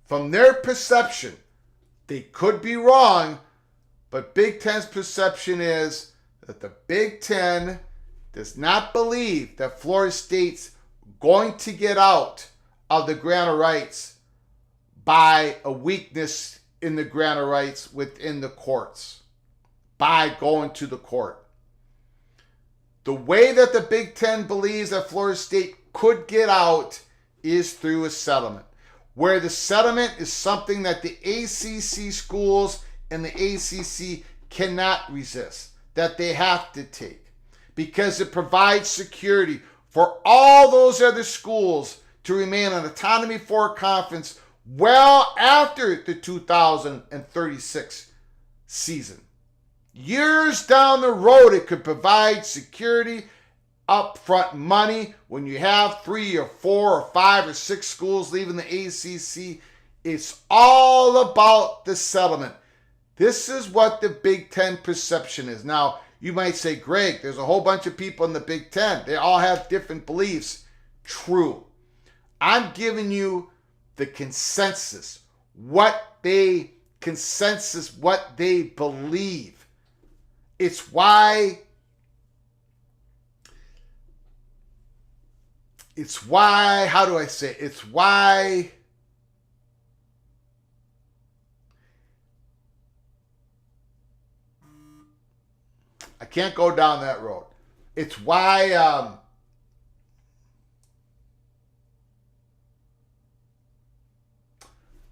from their perception, they could be wrong, but Big Ten's perception is that the Big Ten does not believe that Florida State's going to get out of the grant of rights by a weakness in the grant of rights within the courts, by going to the court. The way that the Big Ten believes that Florida State could get out is through a settlement, where the settlement is something that the ACC schools and the ACC cannot resist, that they have to take, because it provides security for all those other schools to remain an Autonomy 4 conference well after the 2036 season. Years down the road, it could provide security, upfront money. When you have 3 or 4 or 5 or 6 schools leaving the ACC, it's all about the settlement. This is what the Big Ten perception is. Now, you might say, Greg, there's a whole bunch of people in the Big Ten. They all have different beliefs. True. I'm giving you the consensus, what they believe. It's why how do I say it? It's why I can't go down that road. It's why,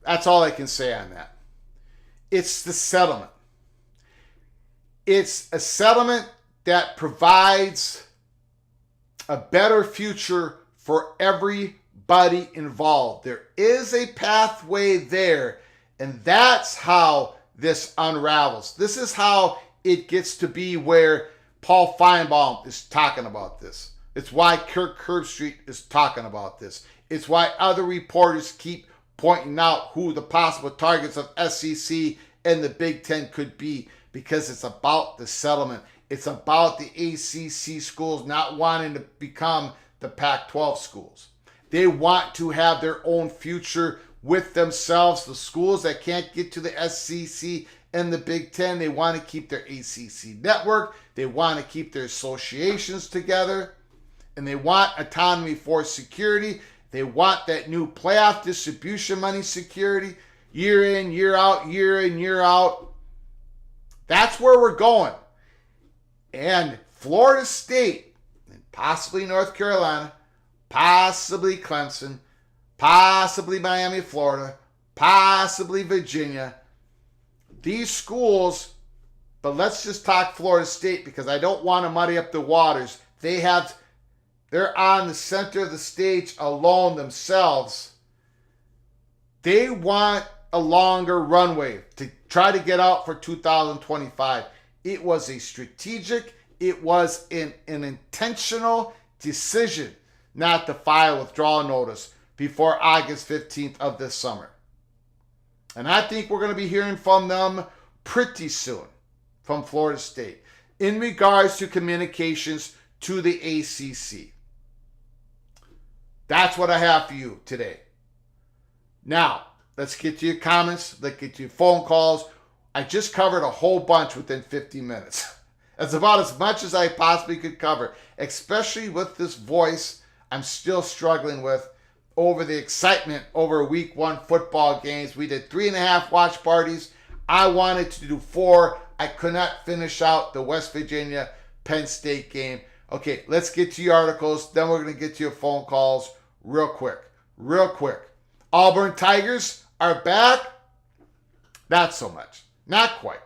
That's all I can say on that. It's the settlement. It's a settlement that provides a better future for everybody involved. There is a pathway there, and that's how this unravels. This is how it gets to be where Paul Feinbaum is talking about this. It's why Kirk Herbstreit is talking about this. It's why other reporters keep pointing out who the possible targets of SEC and the Big Ten could be, because it's about the settlement. It's about the ACC schools not wanting to become the Pac-12 schools. They want to have their own future with themselves. The schools that can't get to the SEC and the Big Ten, they want to keep their ACC network. They want to keep their associations together. And they want autonomy for security. They want that new playoff distribution money security. Year in, year out, year in, year out. That's where we're going. And Florida State, and possibly North Carolina, possibly Clemson, possibly Miami, Florida, possibly Virginia. These schools, but let's just talk Florida State because I don't want to muddy up the waters. They're on the center of the stage alone themselves. They want a longer runway to try to get out for 2025. It was a strategic, it was an intentional decision not to file withdrawal notice before August 15th of this summer. And I think we're going to be hearing from them pretty soon, from Florida State, in regards to communications to the ACC. That's what I have for you today. Now, let's get to your comments. Let's get to your phone calls. I just covered a whole bunch within 50 minutes. That's about as much as I possibly could cover, especially with this voice I'm still struggling with over the excitement over week 1 football games. We did 3.5 watch parties. I wanted to do 4. I could not finish out the West Virginia Penn State game. Okay, let's get to your articles. Then we're going to get to your phone calls real quick. Auburn Tigers are back. Not so much. Not quite.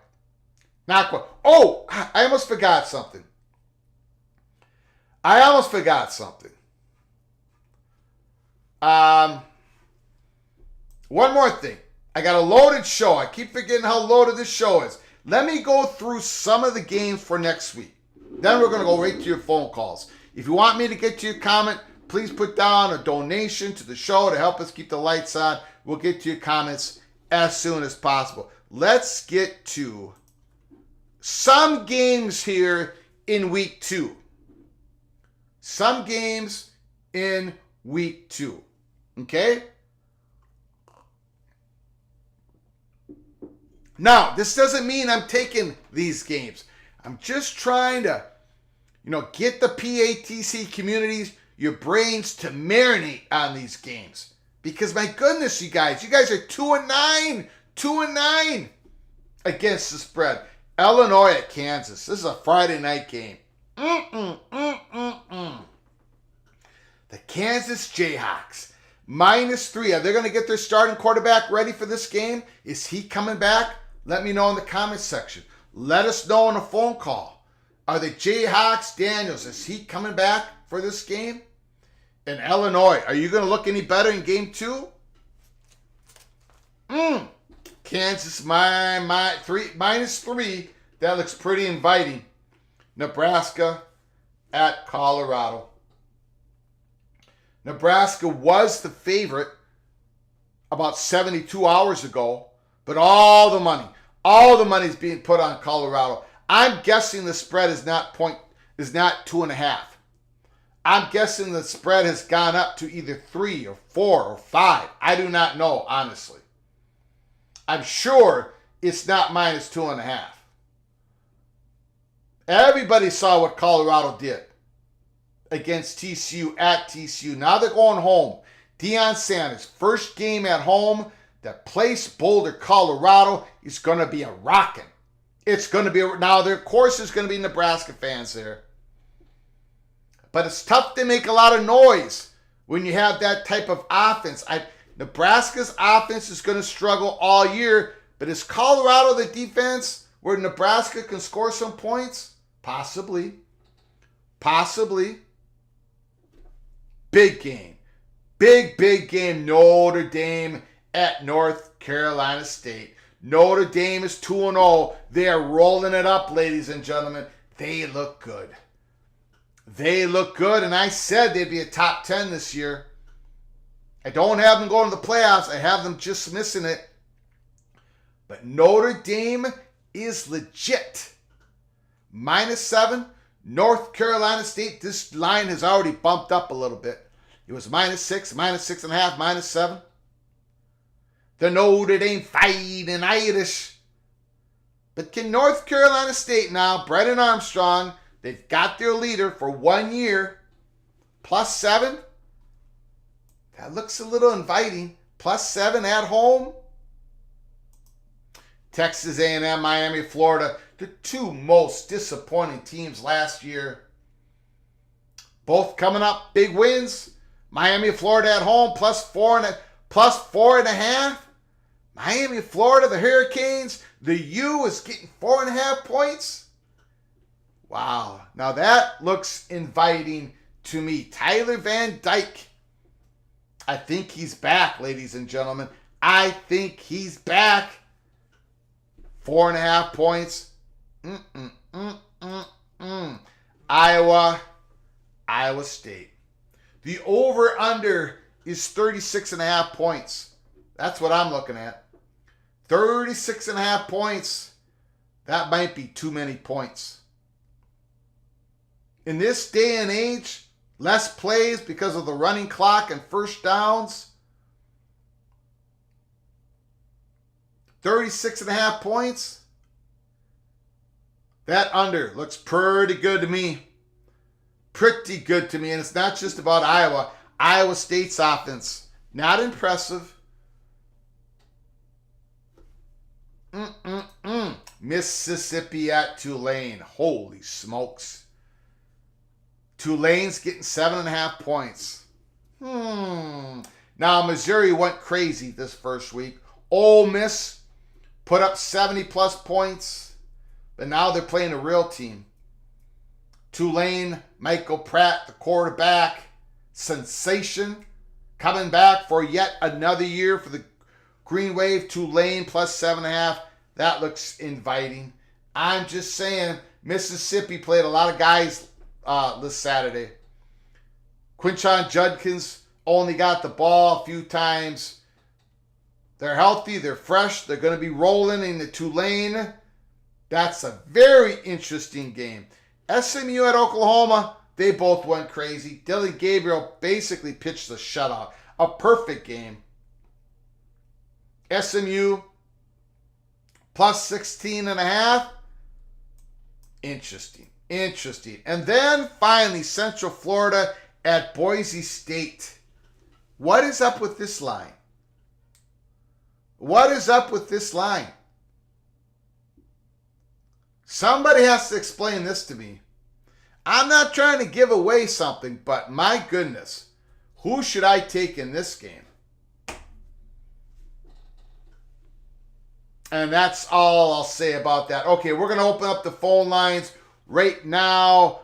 Oh, I almost forgot something. One more thing. I got a loaded show. I keep forgetting how loaded this show is. Let me go through some of the games for next week. Then we're going to go right to your phone calls. If you want me to get to your comment, please put down a donation to the show to help us keep the lights on. We'll get to your comments as soon as possible. Let's get to some games here in week 2. Okay? Now, this doesn't mean I'm taking these games. I'm just trying to, get the PATC communities, your brains to marinate on these games. Because my goodness, you guys are 2-9 against the spread. Illinois at Kansas. This is a Friday night game. The Kansas Jayhawks, -3. Are they going to get their starting quarterback ready for this game? Is he coming back? Let me know in the comments section. Let us know on a phone call. Are the Jayhawks, Daniels, is he coming back for this game? And Illinois, are you going to look any better in game 2? Kansas, -3. That looks pretty inviting. Nebraska at Colorado. Nebraska was the favorite about 72 hours ago, but all the money is being put on Colorado. I'm guessing the spread is not 2.5. I'm guessing the spread has gone up to either 3 or 4 or 5. I do not know, honestly. I'm sure it's not -2.5. Everybody saw what Colorado did against TCU at TCU. Now they're going home. Deion Sanders, first game at home. The place, Boulder, Colorado, is going to be a rocking. It's going to be, now there, of course, there's going to be Nebraska fans there. But it's tough to make a lot of noise when you have that type of offense. Nebraska's offense is going to struggle all year, but is Colorado the defense where Nebraska can score some points? Possibly. Possibly. Big game. Big game. Notre Dame at North Carolina State. Notre Dame is 2-0. They are rolling it up, ladies and gentlemen. They look good. They look good, and I said they'd be a top 10 this year. I don't have them going to the playoffs. I have them just missing it. But Notre Dame is legit. -7. North Carolina State, this line has already bumped up a little bit. It was -6, -6.5, -7. The Notre Dame Fighting Irish. But can North Carolina State now, Brennan Armstrong, they've got their leader for 1 year, +7. That looks a little inviting. +7 at home. Texas A&M, Miami, Florida, the two most disappointing teams last year. Both coming up big wins. Miami, Florida at home, +4.5. Miami, Florida, the Hurricanes, the U is getting 4.5 points. Wow. Now that looks inviting to me. Tyler Van Dyke. I think he's back, ladies and gentlemen. I think he's back. 4.5 points. Iowa State. The over-under is 36.5 points. That's what I'm looking at. 36.5 points. That might be too many points. In this day and age, less plays because of the running clock and first downs. 36.5 points. That under looks pretty good to me. Pretty good to me. And it's not just about Iowa. Iowa State's offense, not impressive. Mississippi at Tulane. Holy smokes. Tulane's getting 7.5 points. Now, Missouri went crazy this first week. Ole Miss put up 70-plus points, but now they're playing a real team. Tulane, Michael Pratt, the quarterback, sensation, coming back for yet another year for the Green Wave. Tulane +7.5. That looks inviting. I'm just saying, Mississippi played a lot of guys this Saturday. Quinshon Judkins only got the ball a few times. They're healthy. They're fresh. They're going to be rolling into Tulane. That's a very interesting game. SMU at Oklahoma, they both went crazy. Dylan Gabriel basically pitched a shutout. A perfect game. SMU +16.5. Interesting. And then finally, Central Florida at Boise State. What is up with this line? What is up with this line? Somebody has to explain this to me. I'm not trying to give away something, but my goodness, who should I take in this game? And that's all I'll say about that. Okay, we're going to open up the phone lines right now.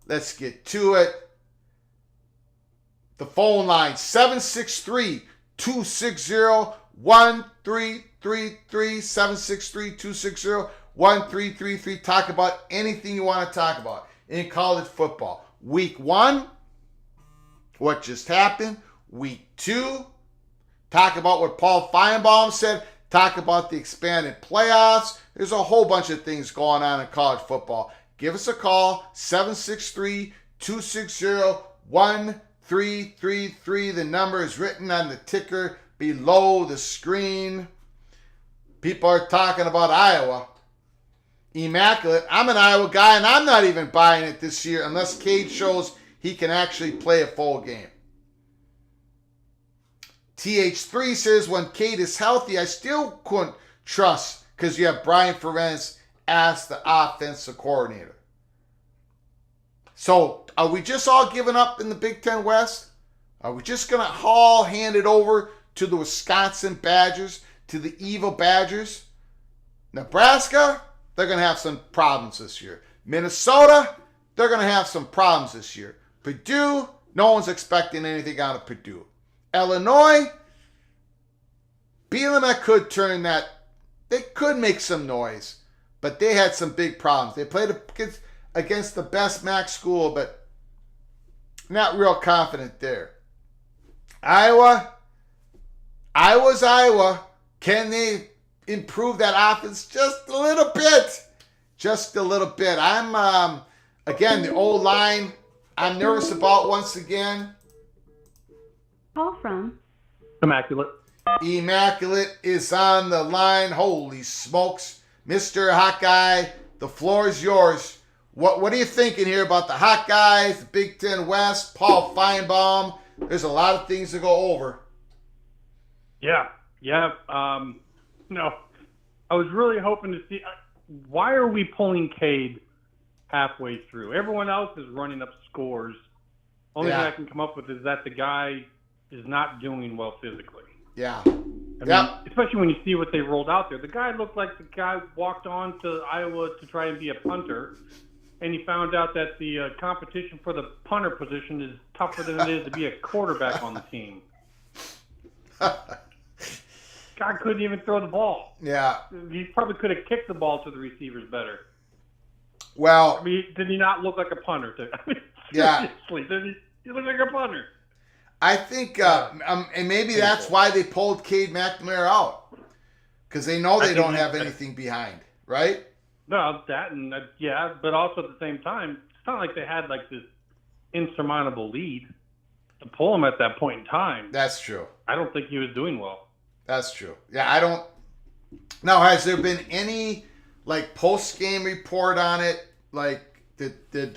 Let's get to it. The phone line, 763-260-1333, 763-260-1333. Talk about anything you want to talk about in college football. Week 1, what just happened. Week 2, talk about what Paul Feinbaum said. Talk about the expanded playoffs. There's a whole bunch of things going on in college football. Give us a call, 763-260-1333. The number is written on the ticker below the screen. People are talking about Iowa. Immaculate. I'm an Iowa guy, and I'm not even buying it this year unless Cade shows he can actually play a full game. TH3 says, when Cade is healthy, I still couldn't trust because you have Brian Ferentz as the offensive coordinator. So, are we just all giving up in the Big Ten West? Are we just going to all hand it over to the Wisconsin Badgers, to the evil Badgers? Nebraska, they're going to have some problems this year. Minnesota, they're going to have some problems this year. Purdue, no one's expecting anything out of Purdue. Illinois, Bielema could turn that. They could make some noise, but they had some big problems. They played against the best MAC school, but not real confident there. Iowa's Iowa. Can they improve that offense just a little bit? Just a little bit. I'm, again, the old line I'm nervous about once again. Call from Immaculate. Immaculate is on the line. Holy smokes. Mr. Hawkeye, the floor is yours. What are you thinking here about the Hawkeyes, the Big Ten West, Paul Feinbaum? There's a lot of things to go over. Yeah. No, I was really hoping to see. Why are we pulling Cade halfway through? Everyone else is running up scores. Only thing I can come up with is that the guy is not doing well physically. Yeah. I mean, especially when you see what they rolled out there. The guy looked like the guy walked on to Iowa to try and be a punter, and he found out that the competition for the punter position is tougher than it is to be a quarterback on the team. Guy couldn't even throw the ball. Yeah. He probably could have kicked the ball to the receivers better. Well, I mean, did he not look like a punter? Seriously, did he look like a punter? I think, and maybe that's why they pulled Cade McNamara out, because they know they don't have anything behind, right? No, that and yeah, but also at the same time, it's not like they had like this insurmountable lead to pull him at that point in time. That's true. I don't think he was doing well. That's true. Yeah, I don't. Now, has there been any like post-game report on it? Like, did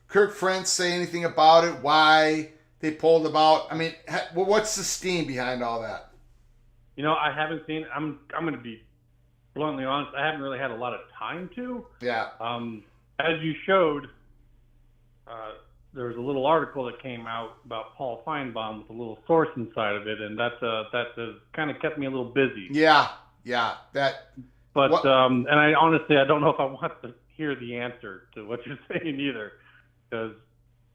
Kirk Ferentz say anything about it? Why they pulled him out? I mean, what's the steam behind all that? You know, I haven't seen. I'm going to be bluntly honest. I haven't really had a lot of time to. Yeah. As you showed, there was a little article that came out about Paul Feinbaum with a little source inside of it, and that kind of kept me a little busy. Yeah. But and I honestly, I don't know if I want to hear the answer to what you're saying either, because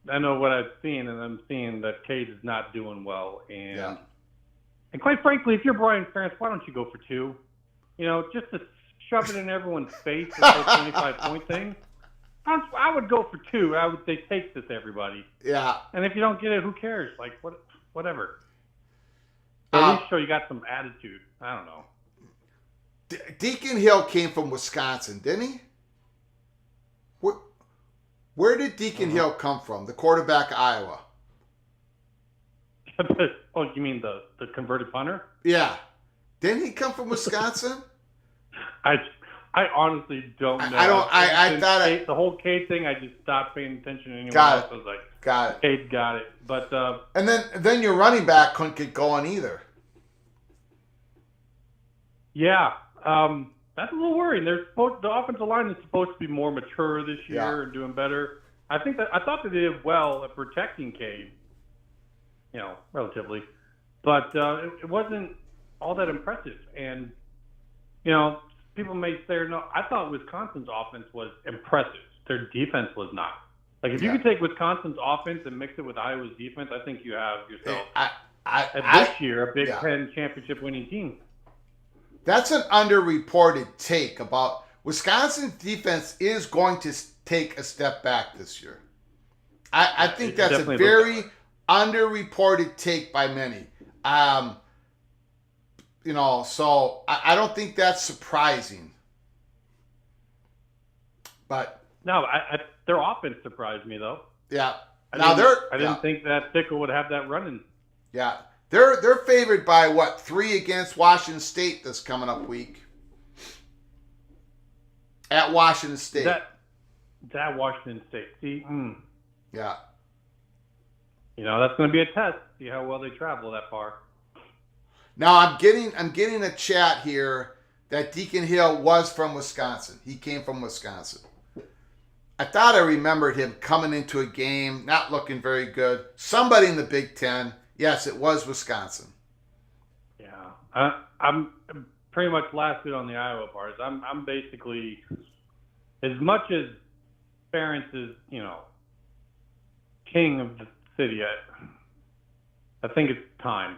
I know what I've seen, and I'm seeing that Cade is not doing well. And quite frankly, if you're Brian Ferentz, why don't you go for 2? You know, just to shove it in everyone's face, this whole 25-point thing. I would go for 2. I would say take this, everybody. Yeah. And if you don't get it, who cares? Like, whatever. At least show you got some attitude. I don't know. Deacon Hill came from Wisconsin, didn't he? Where did Deacon Hill come from? The quarterback of Iowa. Oh, you mean the converted punter? Yeah. Didn't he come from Wisconsin? I honestly don't know. I thought the whole Cade thing, I just stopped paying attention to anyone got else. it. I was like, got it. Cade got it. But and then your running back couldn't get going either. Yeah. That's a little worrying. The offensive line is supposed to be more mature this year and doing better. I thought they did well at protecting Cade, you know, relatively, but it wasn't all that impressive. And you know, people may say no. I thought Wisconsin's offense was impressive. Their defense was not. Like if you could take Wisconsin's offense and mix it with Iowa's defense, I think you have yourself this year a Big Ten championship winning team. That's an underreported take about Wisconsin's defense is going to take a step back this year. I think that's a very underreported take by many. You know, so I don't think that's surprising. But no, their offense surprised me though. Yeah. I didn't think that Fickle would have that running. Yeah. They're favored by what, 3 against Washington State this coming up week. At Washington State. That Washington State. See, yeah. You know, that's going to be a test. See how well they travel that far. Now I'm getting a chat here that Deacon Hill was from Wisconsin. He came from Wisconsin. I thought I remembered him coming into a game, not looking very good. Somebody in the Big Ten. Yes, it was Wisconsin. Yeah. I'm pretty much last bit on the Iowa part. I'm basically, as much as Ferentz is, king of the city, I think it's time.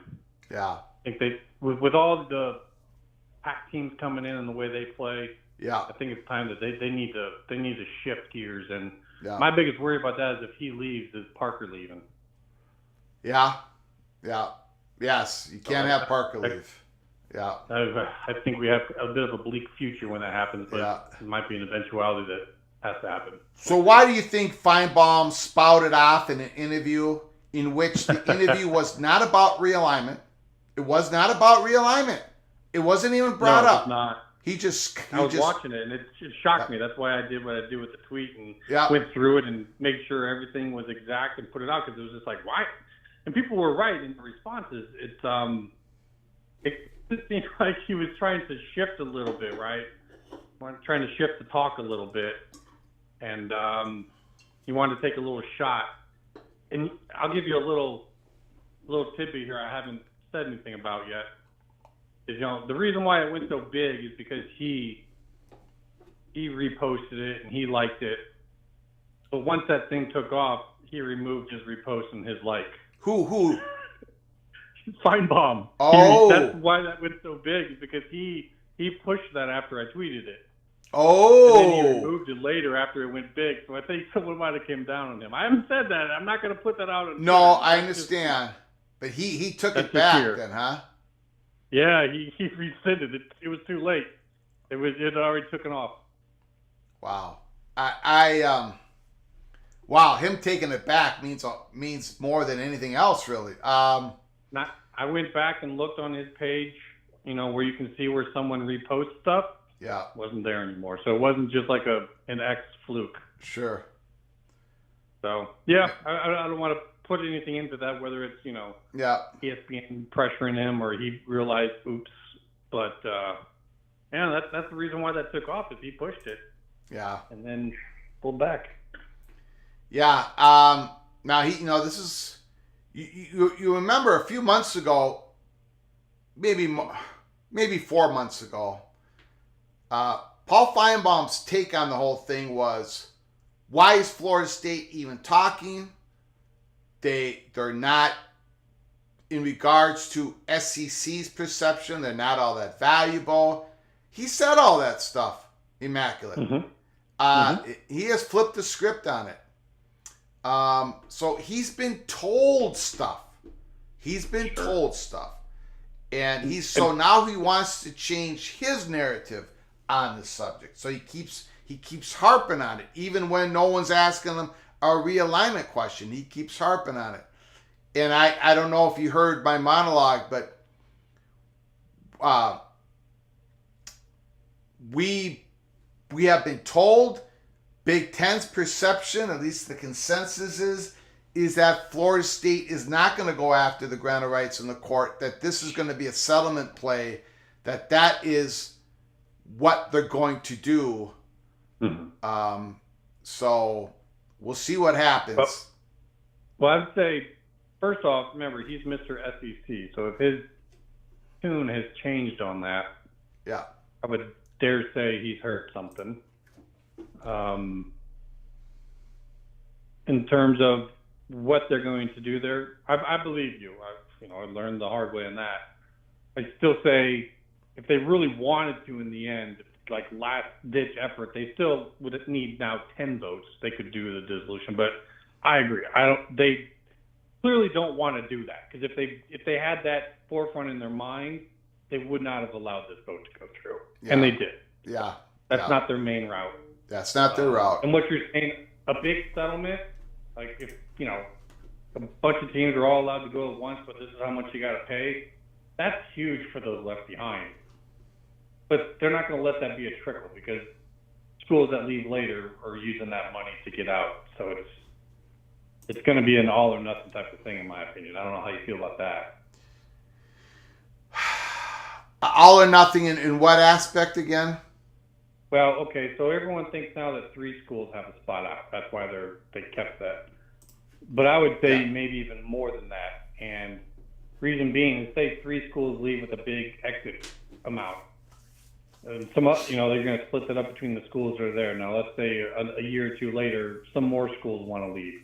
Yeah. I think with all the PAC teams coming in and the way they play, yeah, I think it's time that they need to shift gears. And yeah. my biggest worry about that is if he leaves, is Parker leaving? Yeah. Yes, you can't have Parker leave. Yeah. I think we have a bit of a bleak future when that happens, but it might be an eventuality that has to happen. So why do you think Feinbaum spouted off in an interview in which the interview was not about realignment? It was not about realignment. It wasn't even brought up. It's not. I was watching it, and it shocked me. That's why I did what I did with the tweet and went through it and made sure everything was exact and put it out, because it was just like, why? And people were right in the responses. It seemed like he was trying to shift a little bit, right? Trying to shift the talk a little bit, and he wanted to take a little shot. And I'll give you a little tidbit here I haven't said anything about yet. Is, the reason why it went so big is because he reposted it and he liked it. But once that thing took off, he removed his repost and his like. Who? Feinbaum. Oh. That's why that went so big, is because he pushed that after I tweeted it. Oh. And then he removed it later after it went big. So I think someone might have came down on him. I haven't said that. I'm not going to put that out on No, Twitter. I understand. But he took it back then, huh? Yeah, he rescinded it. It was too late. It had already taken off. Wow. Wow, him taking it back means more than anything else, really. I went back and looked on his page, where you can see where someone reposts stuff. Yeah. Wasn't there anymore. So it wasn't just like an X fluke. Sure. So, yeah, I don't want to put anything into that, whether it's, ESPN pressuring him or he realized, oops. But, that's the reason why that took off, is he pushed it. Yeah. And then pulled back. Yeah. Now, this is, you remember a few months ago, maybe 4 months ago, Paul Feinbaum's take on the whole thing was, why is Florida State even talking? They're not, in regards to SEC's perception, they're not all that valuable. He said all that stuff, immaculate. Mm-hmm. He has flipped the script on it. So he's been told stuff. And now he wants to change his narrative on the subject. So he keeps harping on it, even when no one's asking him a realignment question. He keeps harping on it. And I don't know if you heard my monologue, but we have been told, Big Ten's perception, at least the consensus is that Florida State is not going to go after the grant of rights in the court, that this is going to be a settlement play, that is what they're going to do. Mm-hmm. So we'll see what happens. Well, I'd say, first off, remember, he's Mr. SEC. So if his tune has changed on that, I would dare say he's heard something. In terms of what they're going to do there, I believe you. I learned the hard way on that. I still say, if they really wanted to in the end, like last-ditch effort, they still would need now 10 votes. They could do the dissolution, but I agree. They clearly don't want to do that, because if they had that forefront in their mind, they would not have allowed this vote to go through, and they did. Yeah, that's not their main route. That's not their route. And what you're saying, a big settlement, like if a bunch of teams are all allowed to go at once, but this is how much you got to pay, that's huge for those left behind. But they're not going to let that be a trickle, because schools that leave later are using that money to get out. So it's going to be an all or nothing type of thing, in my opinion. I don't know how you feel about that. All or nothing in what aspect again? Well, okay, so everyone thinks now that 3 schools have a spot out. That's why they kept that. But I would say maybe even more than that. And reason being is, say 3 schools leave with a big exit amount. And they're going to split that up between the schools that are there. Now, let's say a year or two later, some more schools want to leave.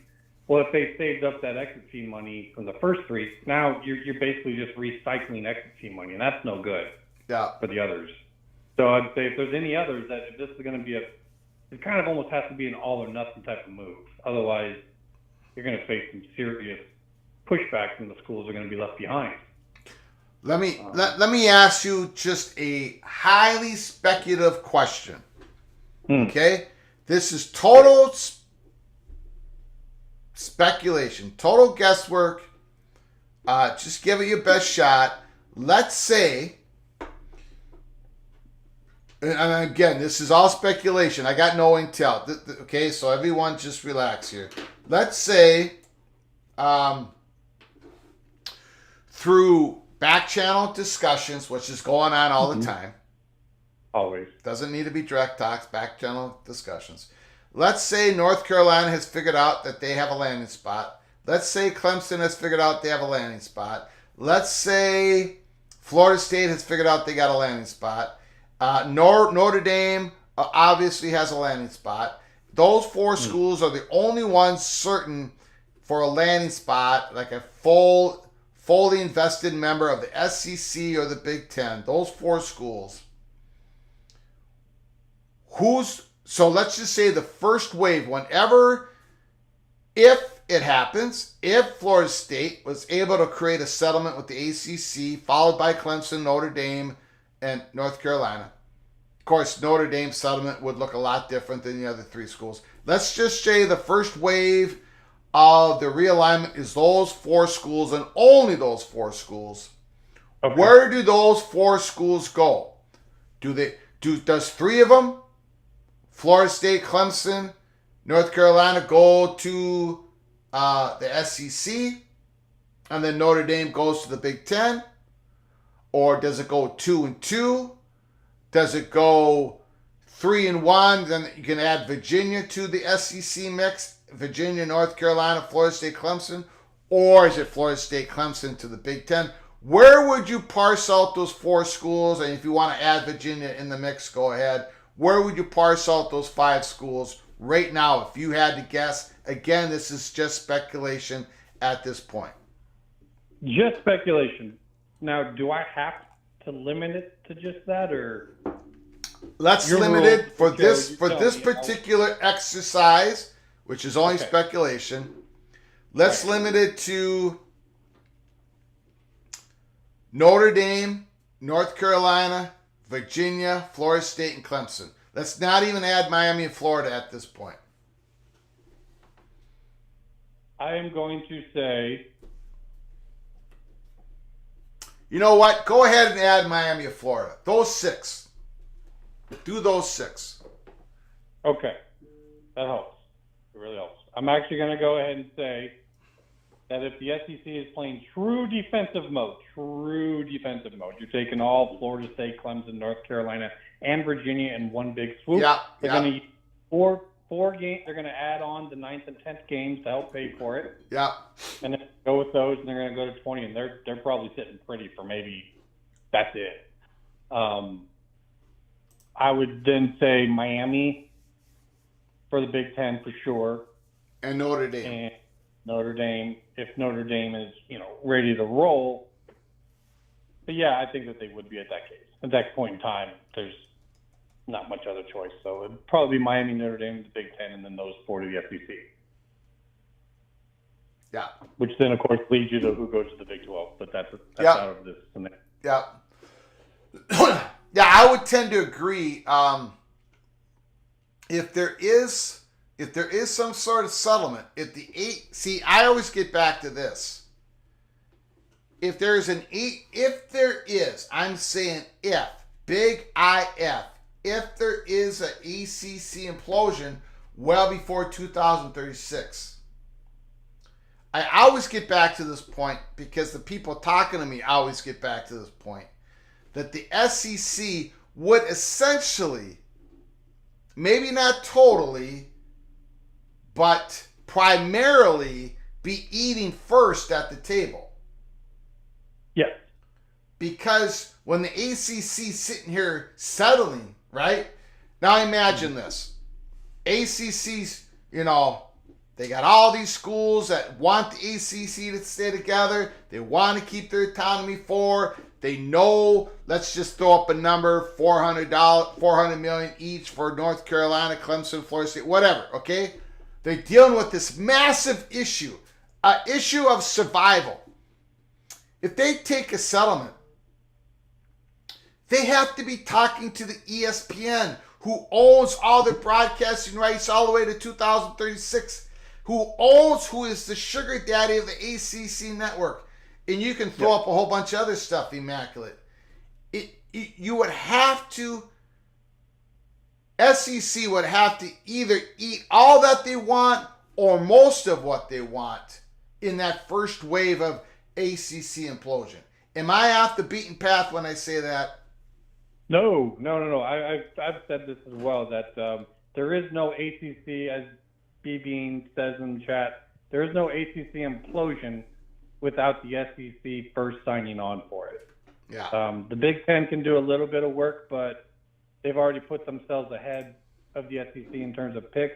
Well, if they saved up that exit fee money from the first 3, now you're basically just recycling exit fee money, and that's no good for the others. So I'd say if there's any others, that if this is going to be it kind of almost has to be an all or nothing type of move. Otherwise, you're going to face some serious pushback from the schools that are going to be left behind. Let me ask you just a highly speculative question. Okay? This is total speculation, total guesswork. Just give it your best shot. Let's say, and again, this is all speculation. I got no intel. Okay, so everyone just relax here. Let's say through back channel discussions, which is going on all the time. Always. Doesn't need to be direct talks, back channel discussions. Let's say North Carolina has figured out that they have a landing spot. Let's say Clemson has figured out they have a landing spot. Let's say Florida State has figured out they got a landing spot. Notre Dame obviously has a landing spot. Those 4 schools are the only ones certain for a landing spot, like a fully invested member of the SEC or the Big Ten. Those 4 schools. So let's just say the first wave, if it happens, if Florida State was able to create a settlement with the ACC, followed by Clemson, Notre Dame, and North Carolina. Of course, Notre Dame's settlement would look a lot different than the other 3 schools. Let's just say the first wave of the realignment is those 4 schools and only those 4 schools. Okay. Where do those 4 schools go? Does 3 of them, Florida State, Clemson, North Carolina, go to the SEC, and then Notre Dame goes to the Big Ten? Or does it go 2-2? Does it go 3-1? Then you can add Virginia to the SEC mix. Virginia, North Carolina, Florida State, Clemson. Or is it Florida State, Clemson to the Big Ten? Where would you parse out those 4 schools? And if you want to add Virginia in the mix, go ahead. Where would you parse out those 5 schools right now if you had to guess? Again, this is just speculation at this point. Just speculation. Now, do I have to limit it to just that, or let's limit it for this particular exercise, which is only speculation. Let's limit it to Notre Dame, North Carolina, Virginia, Florida State, and Clemson. Let's not even add Miami and Florida at this point. I am going to say, you know what? Go ahead and add Miami and Florida. Those 6. Do those 6. Okay. That helps. It really helps. I'm actually going to go ahead and say that if the SEC is playing true defensive mode, you're taking all Florida State, Clemson, North Carolina, and Virginia in one big swoop. They're going to use four games. They're going to add on the 9th and 10th games to help pay for it. Yeah. And then go with those, and they're going to go to 20, and they're probably sitting pretty for maybe that's it. I would then say Miami for the Big Ten for sure. And Notre Dame. And Notre Dame, if Notre Dame is, ready to roll. But yeah, I think that they would be at that case. At that point in time, there's not much other choice. So it'd probably be Miami, Notre Dame, the Big Ten, and then those 4 to the SEC. Yeah. Which then, of course, leads you to who goes to the Big 12. But that's out of this. Yeah. Yeah, I would tend to agree. If there is some sort of settlement, I always get back to this. If there is, I'm saying big IF, if there is an ACC implosion well before 2036. I always get back to this point because the people talking to me always get back to this point that the SEC would essentially maybe not totally, but primarily be eating first at the table. Yes. Because when the ACC's sitting here settling, right? Now imagine this. ACC's, they got all these schools that want the ACC to stay together. They want to keep their autonomy for. They know, let's just throw up a number, $400 million each for North Carolina, Clemson, Florida State, whatever, okay? They're dealing with this massive issue, an issue of survival. If they take a settlement, they have to be talking to the ESPN, who owns all the broadcasting rights all the way to 2036, who is the sugar daddy of the ACC network. And you can throw up a whole bunch of other stuff, Immaculate. You would have to, SEC would have to either eat all that they want or most of what they want in that first wave of ACC implosion. Am I off the beaten path when I say that? No. I've said this as well, that there is no ACC, as B-Bean says in chat, there is no ACC implosion without the SEC first signing on for it. Yeah. The Big Ten can do a little bit of work, but they've already put themselves ahead of the SEC in terms of picks.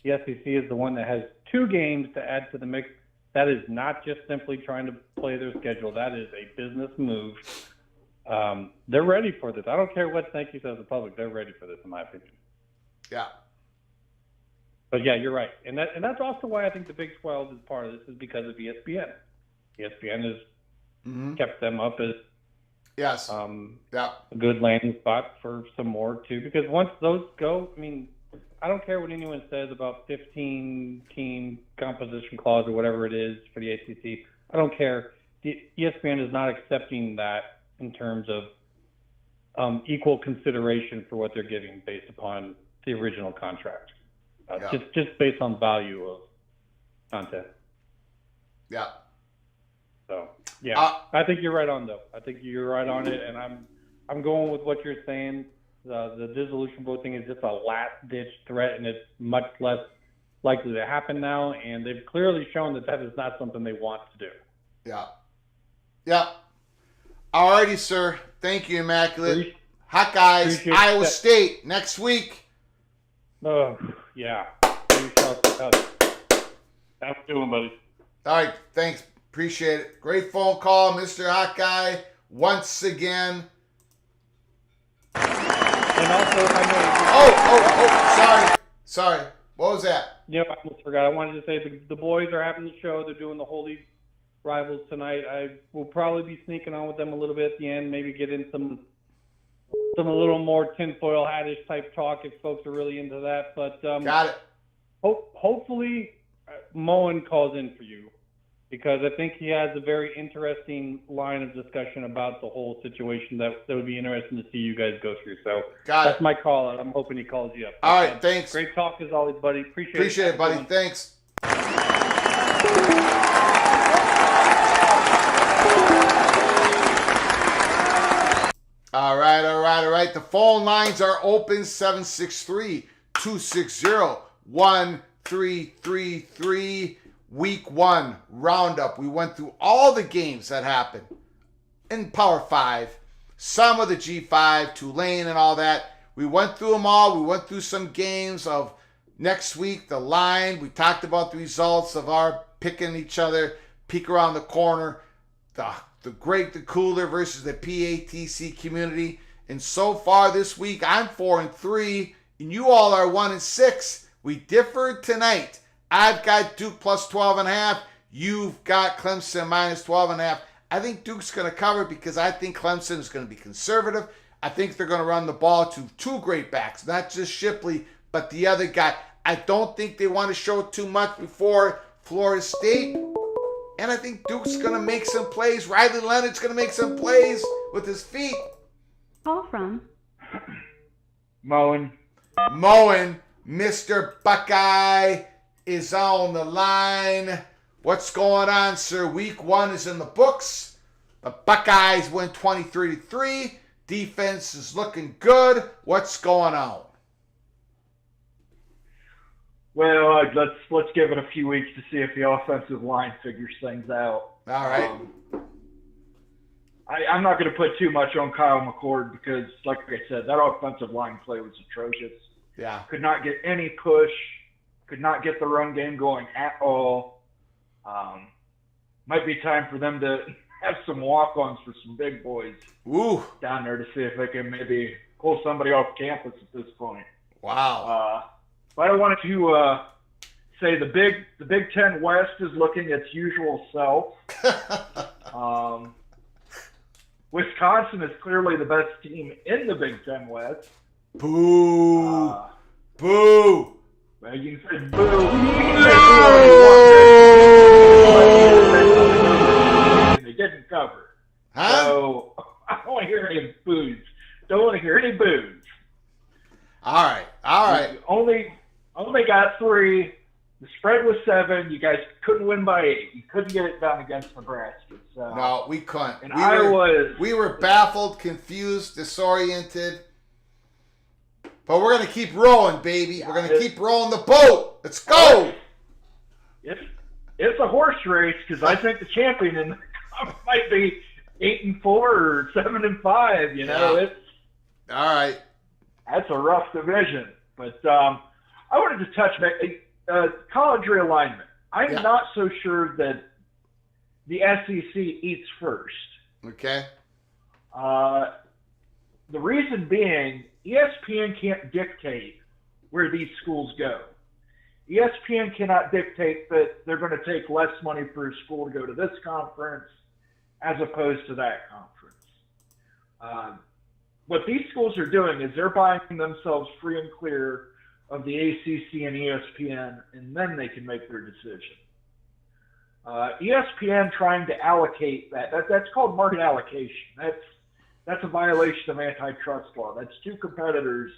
The SEC is the one that has 2 games to add to the mix. That is not just simply trying to play their schedule. That is a business move. They're ready for this. I don't care what Sankey says to the public. They're ready for this, in my opinion. Yeah. But yeah, you're right. And that's also why I think the Big 12 is part of this, is because of ESPN. ESPN has kept them up as a good landing spot for some more too. Because once those go, I mean, I don't care what anyone says about 15-team composition clause or whatever it is for the ACC. I don't care. The ESPN is not accepting that in terms of equal consideration for what they're giving based upon the original contract. Just based on value of content. Yeah. So yeah, I think you're right on though. I think you're right on it, and I'm going with what you're saying. The dissolution vote thing is just a last ditch threat, and it's much less likely to happen now. And they've clearly shown that is not something they want to do. Yeah. Yeah. Alrighty, sir. Thank you, Immaculate. Hawkeyes, Iowa State next week. Oh yeah. How you doing, buddy? All right. Thanks. Appreciate it. Great phone call, Mr. Hawkeye. Once again. And also, if I know. Sorry. What was that? I almost forgot. I wanted to say the boys are having the show. They're doing the Holy Rivals tonight. I will probably be sneaking on with them a little bit at the end. Maybe get in some a little more tinfoil hattish type talk if folks are really into that. But got it. Hopefully, Moen calls in for you, because I think he has a very interesting line of discussion about the whole situation that would be interesting to see you guys go through. So that's my call out. I'm hoping he calls you up. All right, thanks. Great talk as always, buddy. Appreciate it, buddy. Thanks. All right. The phone lines are open, 763-260-1333. Week 1 roundup. We went through all the games that happened in Power 5, some of the G5, Tulane and all that. We went through them all. We went through some games of next week, the line. We talked about the results of our picking each other, peek around the corner, the great, the cooler versus the PATC community. And so far this week, I'm 4-3, and you all are 1-6. We differed tonight. I've got Duke plus 12.5. You've got Clemson minus 12.5. I think Duke's going to cover because I think Clemson is going to be conservative. I think they're going to run the ball to 2 great backs, not just Shipley, but the other guy. I don't think they want to show too much before Florida State. And I think Duke's going to make some plays. Riley Leonard's going to make some plays with his feet. Call from Moen, Mr. Buckeye is on the line. What's going on, sir? Week 1 is in the books. The Buckeyes win 23-3. Defense is looking good. What's going on? Well, let's give it a few weeks to see if the offensive line figures things out. All right. I'm not going to put too much on Kyle McCord because, like I said, that offensive line play was atrocious. Yeah. Could not get any push. Could not get the run game going at all. Might be time for them to have some walk-ons for some big boys down there to see if they can maybe pull somebody off campus at this point. Wow. But I wanted to say the Big Ten West is looking its usual self. Wisconsin is clearly the best team in the Big Ten West. Boo. Boo. Well, you can say boo. And they didn't cover. Huh? So I don't want to hear any boos. Don't want to hear any boos. All right. Only got 3. The spread was 7. You guys couldn't win by 8. You couldn't get it done against Nebraska. So. No, we couldn't. And we were baffled, confused, disoriented. But we're going to keep rolling, baby. Yeah, we're going to keep rolling the boat. Let's go. It's a horse race because I think the champion in the conference might be 8-4 or 7-5. You know, Yeah. All right. That's a rough division. But I wanted to touch back college realignment. I'm not so sure that the SEC eats first. Okay. The reason being, ESPN can't dictate where these schools go. ESPN cannot dictate that they're going to take less money for a school to go to this conference as opposed to that conference. What these schools are doing is they're buying themselves free and clear of the ACC and ESPN, and then they can make their decision. ESPN trying to allocate that's called market allocation. That's a violation of antitrust law. That's 2 competitors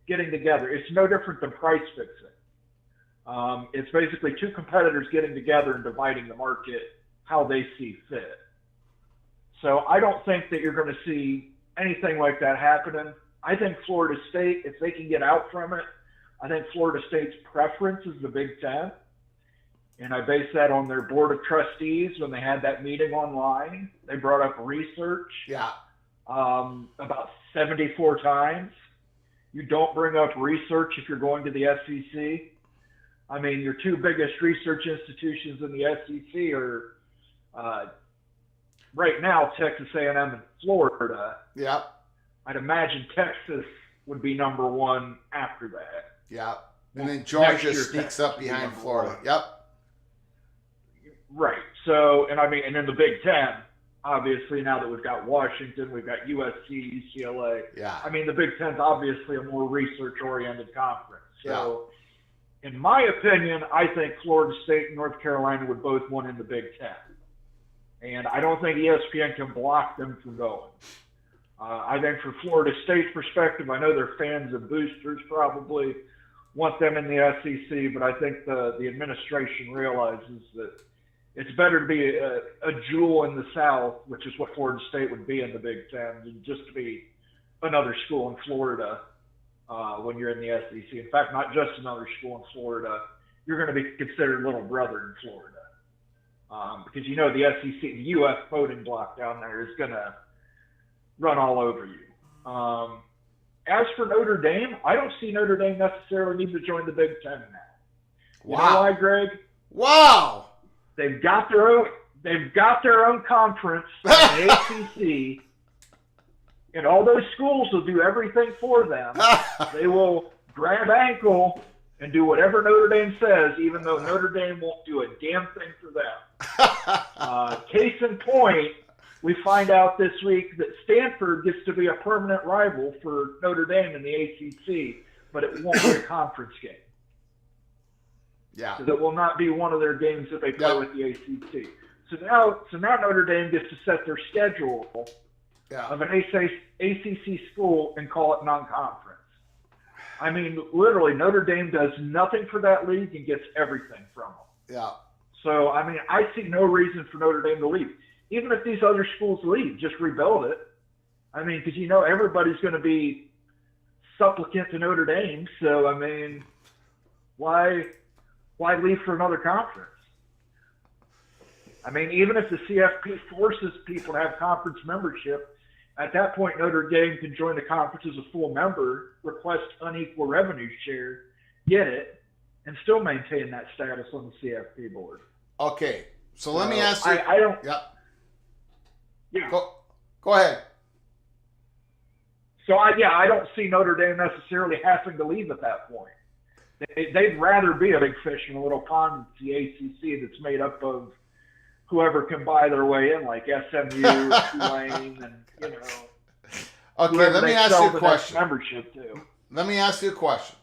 getting together. It's no different than price fixing. It's basically 2 competitors getting together and dividing the market how they see fit. So I don't think that you're going to see anything like that happening. I think Florida State, if they can get out from it, I think Florida State's preference is the Big Ten. And I base that on their board of trustees when they had that meeting online. They brought up research about 74 times. You don't bring up research if you're going to the SEC. I mean, your 2 biggest research institutions in the SEC are right now Texas A&M and Florida. Yeah. I'd imagine Texas would be number 1 after that. Yeah. And then Georgia sneaks up behind Florida. Yep. Right. So, and in the Big Ten, obviously, now that we've got Washington, we've got USC, UCLA. Yeah. I mean, the Big Ten's obviously a more research-oriented conference. So, in my opinion, I think Florida State and North Carolina would both win in the Big Ten. And I don't think ESPN can block them from going. I think from Florida State's perspective, I know they're fans of boosters probably want them in the SEC, but I think the administration realizes that it's better to be a jewel in the South, which is what Florida State would be in the Big Ten, than just to be another school in Florida when you're in the SEC. In fact, not just another school in Florida. You're going to be considered little brother in Florida. Because you know the SEC, the UF voting block down there is going to run all over you. As for Notre Dame, I don't see Notre Dame necessarily need to join the Big Ten now. You know why, Greg? Wow. They've got their own conference, the ACC, and all those schools will do everything for them. They will grab ankle and do whatever Notre Dame says, even though Notre Dame won't do a damn thing for them. Case in point, we find out this week that Stanford gets to be a permanent rival for Notre Dame in the ACC, but it won't be a conference game. Yeah. So that will not be one of their games that they play with the ACC. So now Notre Dame gets to set their schedule of an ACC school and call it non-conference. I mean, literally, Notre Dame does nothing for that league and gets everything from them. Yeah. So, I mean, I see no reason for Notre Dame to leave. Even if these other schools leave, just rebuild it. I mean, because you know everybody's going to be supplicant to Notre Dame. So, I mean, why Why leave for another conference? I mean, even if the CFP forces people to have conference membership, at that point, Notre Dame can join the conference as a full member, request unequal revenue share, get it, and still maintain that status on the CFP board. Okay, so let me ask you. I don't. Yep. Yeah. Go ahead. So I don't see Notre Dame necessarily having to leave at that point. They'd rather be a big fish in a little pond than the ACC that's made up of whoever can buy their way in, like SMU, Tulane, and Okay, let me ask you a question. Membership too. Let me ask you a question.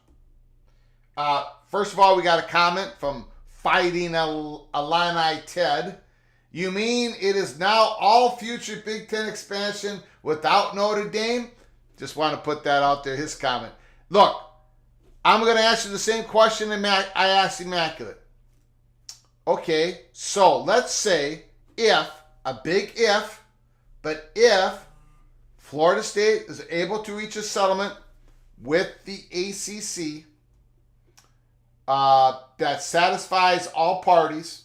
First of all, we got a comment from Fighting Illini Ted. You mean it is now all future Big Ten expansion without Notre Dame? Just want to put that out there, his comment. Look, I'm going to ask you the same question I asked Immaculate. Okay, so let's say if Florida State is able to reach a settlement with the ACC that satisfies all parties,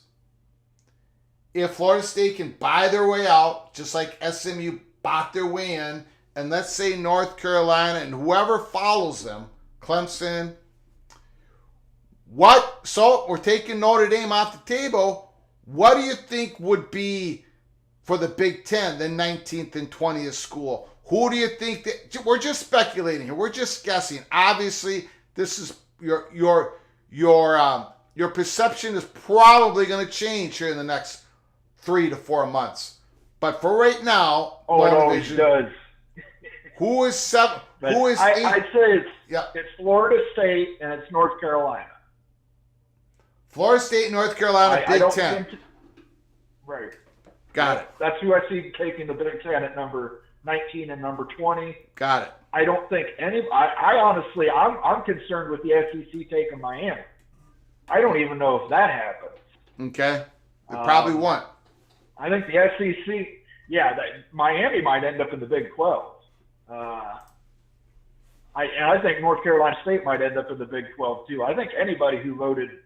if Florida State can buy their way out, just like SMU bought their way in, and let's say North Carolina and whoever follows them, Clemson, so we're taking Notre Dame off the table. What do you think would be for the Big Ten, the 19th and 20th school? Who do you think that, we're just speculating here. We're just guessing. Obviously, this is your perception is probably going to change here in the next 3 to 4 months. But for right now, it always does. Who is seven? Who is eight? I'd say it's Florida State and it's North Carolina. Florida State, North Carolina, Big Ten. Right. Got it. That's who I see taking the Big Ten at number 19 and number 20. Got it. I don't think I honestly, I'm concerned with the SEC taking Miami. I don't even know if that happens. Okay. It probably won't. I think the SEC, Miami might end up in the Big 12. I think North Carolina State might end up in the Big 12 too. I think anybody who voted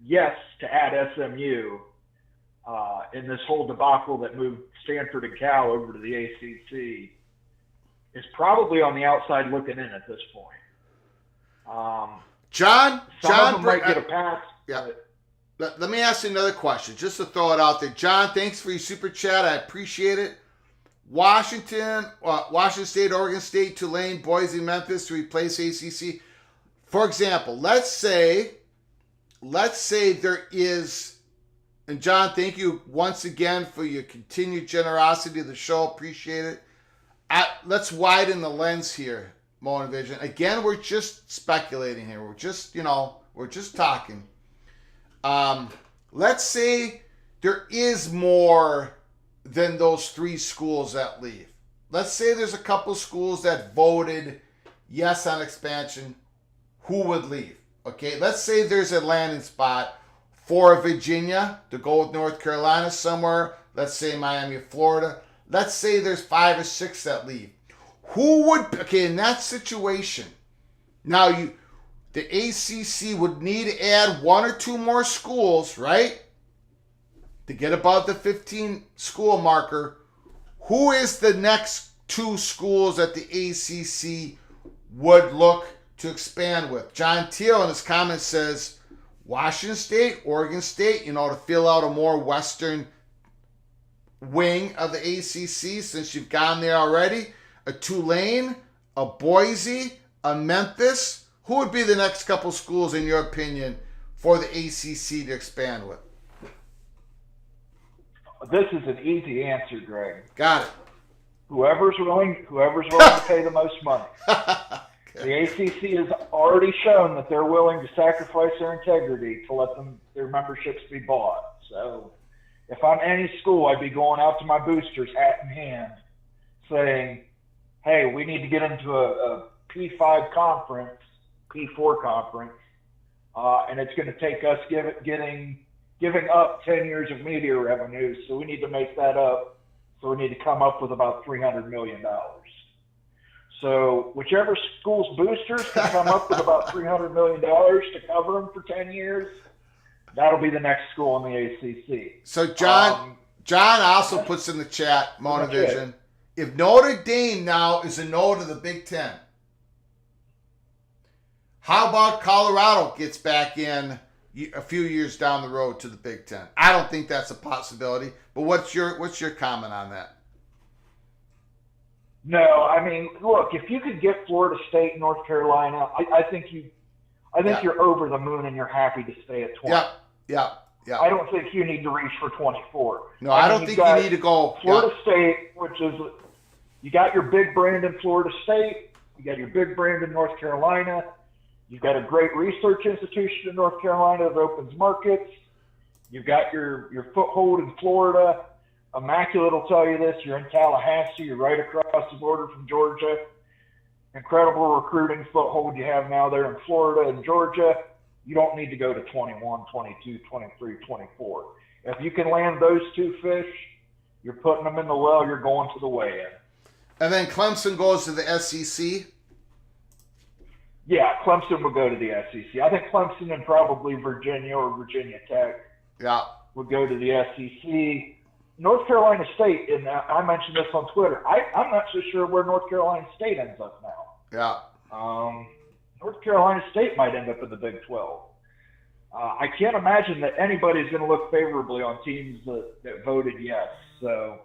yes to add SMU in this whole debacle that moved Stanford and Cal over to the ACC is probably on the outside looking in at this point. John some of them might get a pass. Yeah. Let me ask you another question, just to throw it out there. John, thanks for your super chat. I appreciate it. Washington State, Oregon State, Tulane, Boise, Memphis to replace ACC. For example, let's say there is, and John, thank you once again for your continued generosity of the show. Appreciate it. Let's widen the lens here, Mo and Vision. Again, we're just speculating here. We're just talking. Let's say there is more than those 3 schools that leave. Let's say there's a couple schools that voted yes on expansion. Who would leave? Okay, let's say there's a landing spot for Virginia to go with North Carolina somewhere. Let's say Miami, Florida. Let's say there's 5 or 6 that leave. Who would, in that situation, now the ACC would need to add 1 or 2 more schools, right? To get above the 15 school marker. Who is the next 2 schools that the ACC would look to expand with? John Teal in his comments says Washington State, Oregon State, to fill out a more western wing of the ACC since you've gone there already. A Tulane, a Boise, a Memphis. Who would be the next couple schools, in your opinion, for the ACC to expand with? This is an easy answer, Greg. Got it. Whoever's willing to pay the most money. Okay. The ACC has already shown that they're willing to sacrifice their integrity to let their memberships be bought. So if I'm any school, I'd be going out to my boosters hat in hand saying, hey, we need to get into a P5 conference, P4 conference, and it's going to take us giving up 10 years of media revenue, so we need to make that up. So we need to come up with about $300 million. So whichever school's boosters can come up with about $300 million to cover them for 10 years, That'll be the next school in the ACC. So John also puts in the chat, Monovision, if Notre Dame now is a no to the Big Ten, how about Colorado gets back in a few years down the road to the Big Ten? I don't think that's a possibility, but what's your comment on that? No, I mean, look, if you could get Florida State and North Carolina, I think you're over the moon and you're happy to stay at 20. Yeah. I don't think you need to reach for 24. No, I don't think you need to go. Florida State, which is, you got your big brand in Florida State, you got your big brand in North Carolina, you've got a great research institution in North Carolina that opens markets, you've got your foothold in Florida. Immaculate will tell you this, you're in Tallahassee, you're right across the border from Georgia. Incredible recruiting foothold you have now there in Florida and Georgia. You don't need to go to 21, 22, 23, 24. If you can land those two fish, you're putting them in the well, you're going to the weigh-in. And then Clemson goes to the SEC? Yeah, Clemson will go to the SEC. I think Clemson and probably Virginia or Virginia Tech would go to the SEC. North Carolina State, and I mentioned this on Twitter, I'm not so sure where North Carolina State ends up now. North Carolina State might end up in the Big 12. I can't imagine that anybody's going to look favorably on teams that voted yes. So,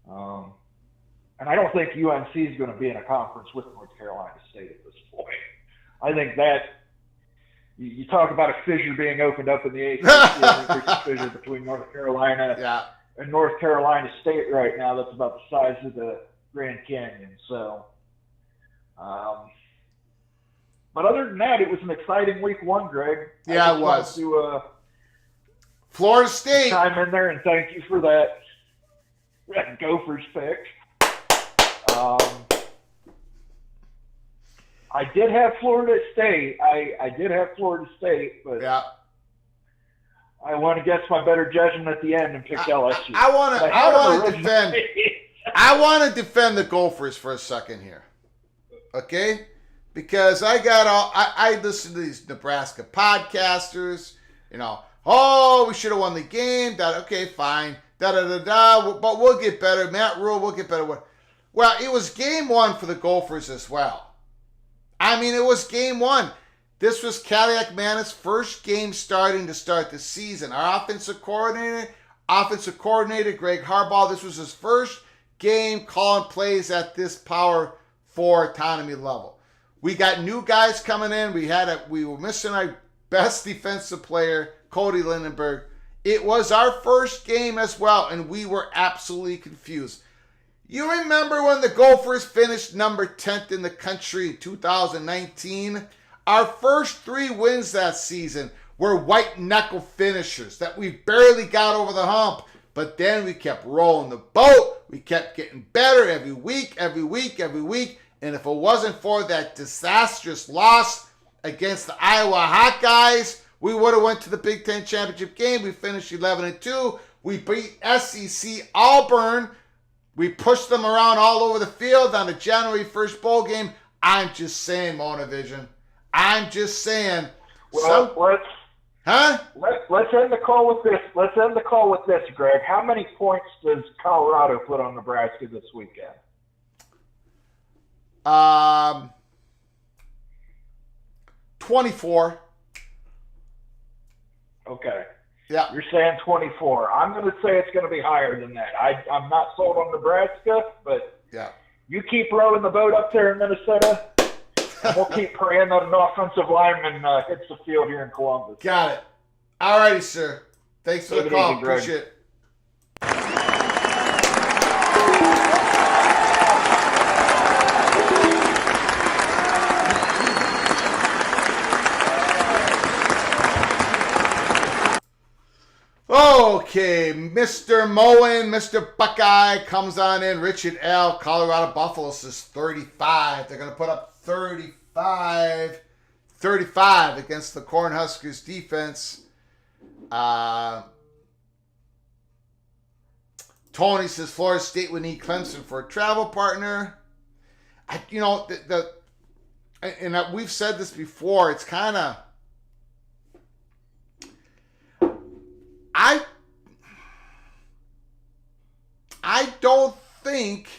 and I don't think UNC is going to be in a conference with North Carolina State at this point. I think that you talk about a fissure being opened up in the ACC. I think there's a fissure between North Carolina and North Carolina State right now that's about the size of the Grand Canyon. So, but other than that, it was an exciting week one, Greg. Yeah, it was. To, Florida State. Chime in there and thank you for that Gophers pick. I did have Florida State. I did have Florida State, but I went against my better judgment at the end and picked LSU. I want to defend the Gophers for a second here, okay? Because I listen to these Nebraska podcasters, we should have won the game. Okay, fine. But we'll get better. Matt Rule, we'll get better. Well, it was game one for the Gophers as well. I mean, it was game one. This was Cadillac Manus' first game starting to start the season. Our offensive coordinator, Greg Harbaugh, this was his first game calling plays at this Power 4 autonomy level. We got new guys coming in. We were missing our best defensive player, Cody Lindenberg. It was our first game as well, and we were absolutely confused. You remember when the Gophers finished number 10th in the country in 2019? Our first 3 wins that season were white knuckle finishers that we barely got over the hump. But then we kept rolling the boat. We kept getting better every week. And if it wasn't for that disastrous loss against the Iowa Hawkeyes, we would have went to the Big Ten championship game. We finished 11-2. We beat SEC Auburn. We pushed them around all over the field on the January 1st bowl game. I'm just saying, Monovision. I'm just saying. Well, let's end the call with this. Let's end the call with this, Greg. How many points does Colorado put on Nebraska this weekend? 24. Okay. Yeah. You're saying 24. I'm going to say it's going to be higher than that. I'm not sold on Nebraska, but you keep rowing the boat up there in Minnesota, and we'll keep praying that an offensive lineman hits the field here in Columbus. Got it. All righty, sir. Thanks for the call. Easy, Greg. Appreciate it. Okay, Mr. Moen, Mr. Buckeye comes on in. Richard L. Colorado Buffalo says 35. They're going to put up 35 against the Cornhuskers defense. Tony says Florida State would need Clemson for a travel partner. We've said this before. It's kind of... I don't think.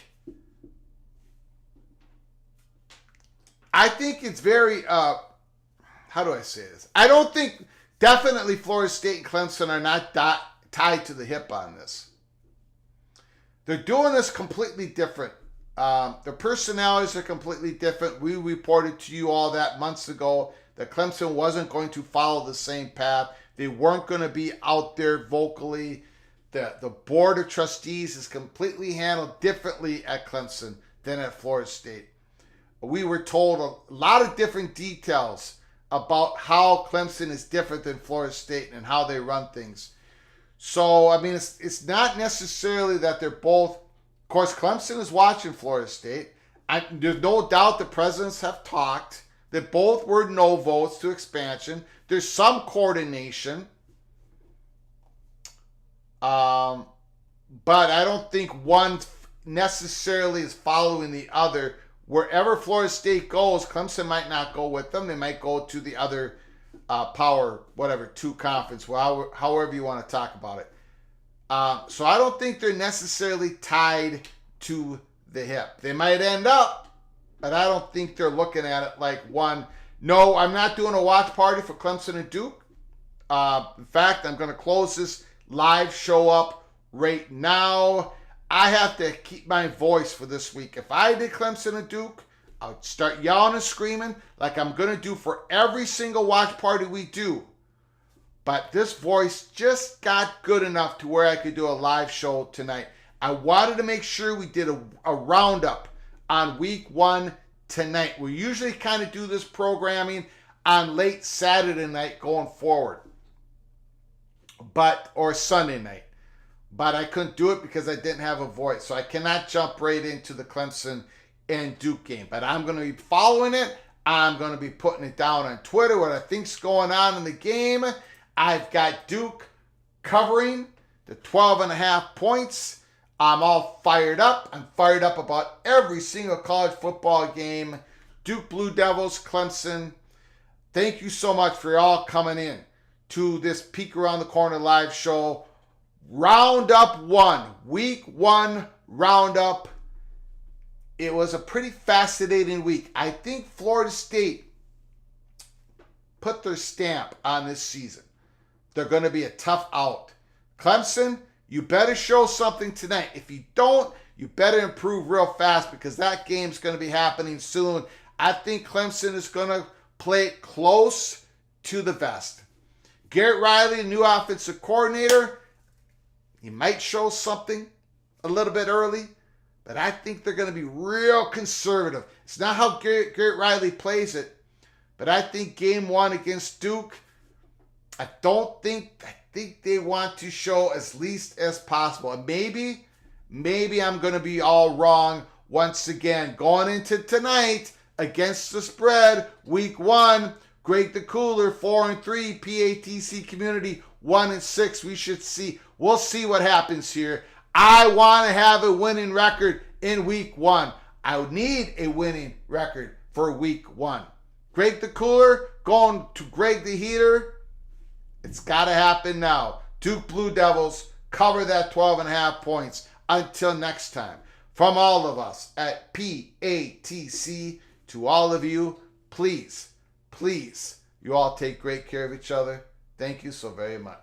I think it's very. How do I say this? I don't think. Definitely, Florida State and Clemson are not tied to the hip on this. They're doing this completely different. Their personalities are completely different. We reported to you all that months ago that Clemson wasn't going to follow the same path. They weren't going to be out there vocally. The board of trustees is completely handled differently at Clemson than at Florida State. We were told a lot of different details about how Clemson is different than Florida State and how they run things. So, I mean, it's not necessarily that they're both. Of course, Clemson is watching Florida State. There's no doubt the presidents have talked. That both were no votes to expansion. There's some coordination. But I don't think one necessarily is following the other. Wherever Florida State goes, Clemson might not go with them. They might go to the other Power, 2 conference, however you want to talk about it. So I don't think they're necessarily tied to the hip. They might end up, but I don't think they're looking at it like one. No, I'm not doing a watch party for Clemson and Duke. In fact, I'm going to close this live show up right now. I have to keep my voice for this week. If I did Clemson and Duke, I would start yelling and screaming like I'm going to do for every single watch party we do. But this voice just got good enough to where I could do a live show tonight. I wanted to make sure we did a roundup on week 1 tonight. We usually kind of do this programming on late Saturday night going forward. Or Sunday night. But I couldn't do it because I didn't have a voice. So I cannot jump right into the Clemson and Duke game. But I'm going to be following it. I'm going to be putting it down on Twitter, what I think's going on in the game. I've got Duke covering the 12.5 points. I'm all fired up. I'm fired up about every single college football game. Duke Blue Devils, Clemson. Thank you so much for y'all coming in to this Peek Around the Corner live show. Roundup 1, week 1 roundup. It was a pretty fascinating week. I think Florida State put their stamp on this season. They're going to be a tough out. Clemson, you better show something tonight. If you don't, you better improve real fast because that game's going to be happening soon. I think Clemson is going to play it close to the vest. Garrett Riley, new offensive coordinator. He might show something a little bit early, but I think they're going to be real conservative. It's not how Garrett Riley plays it, but I think game 1 against Duke, I think they want to show as least as possible. And maybe I'm going to be all wrong once again. Going into tonight against the spread, week 1, Greg the Cooler, 4-3, PATC community, 1-6. We should see. We'll see what happens here. I want to have a winning record in week 1. I would need a winning record for week 1. Greg the Cooler going to Greg the Heater. It's got to happen now. Duke Blue Devils cover that 12.5 points. Until next time, from all of us at PATC, to all of you, please, you all take great care of each other. Thank you so very much.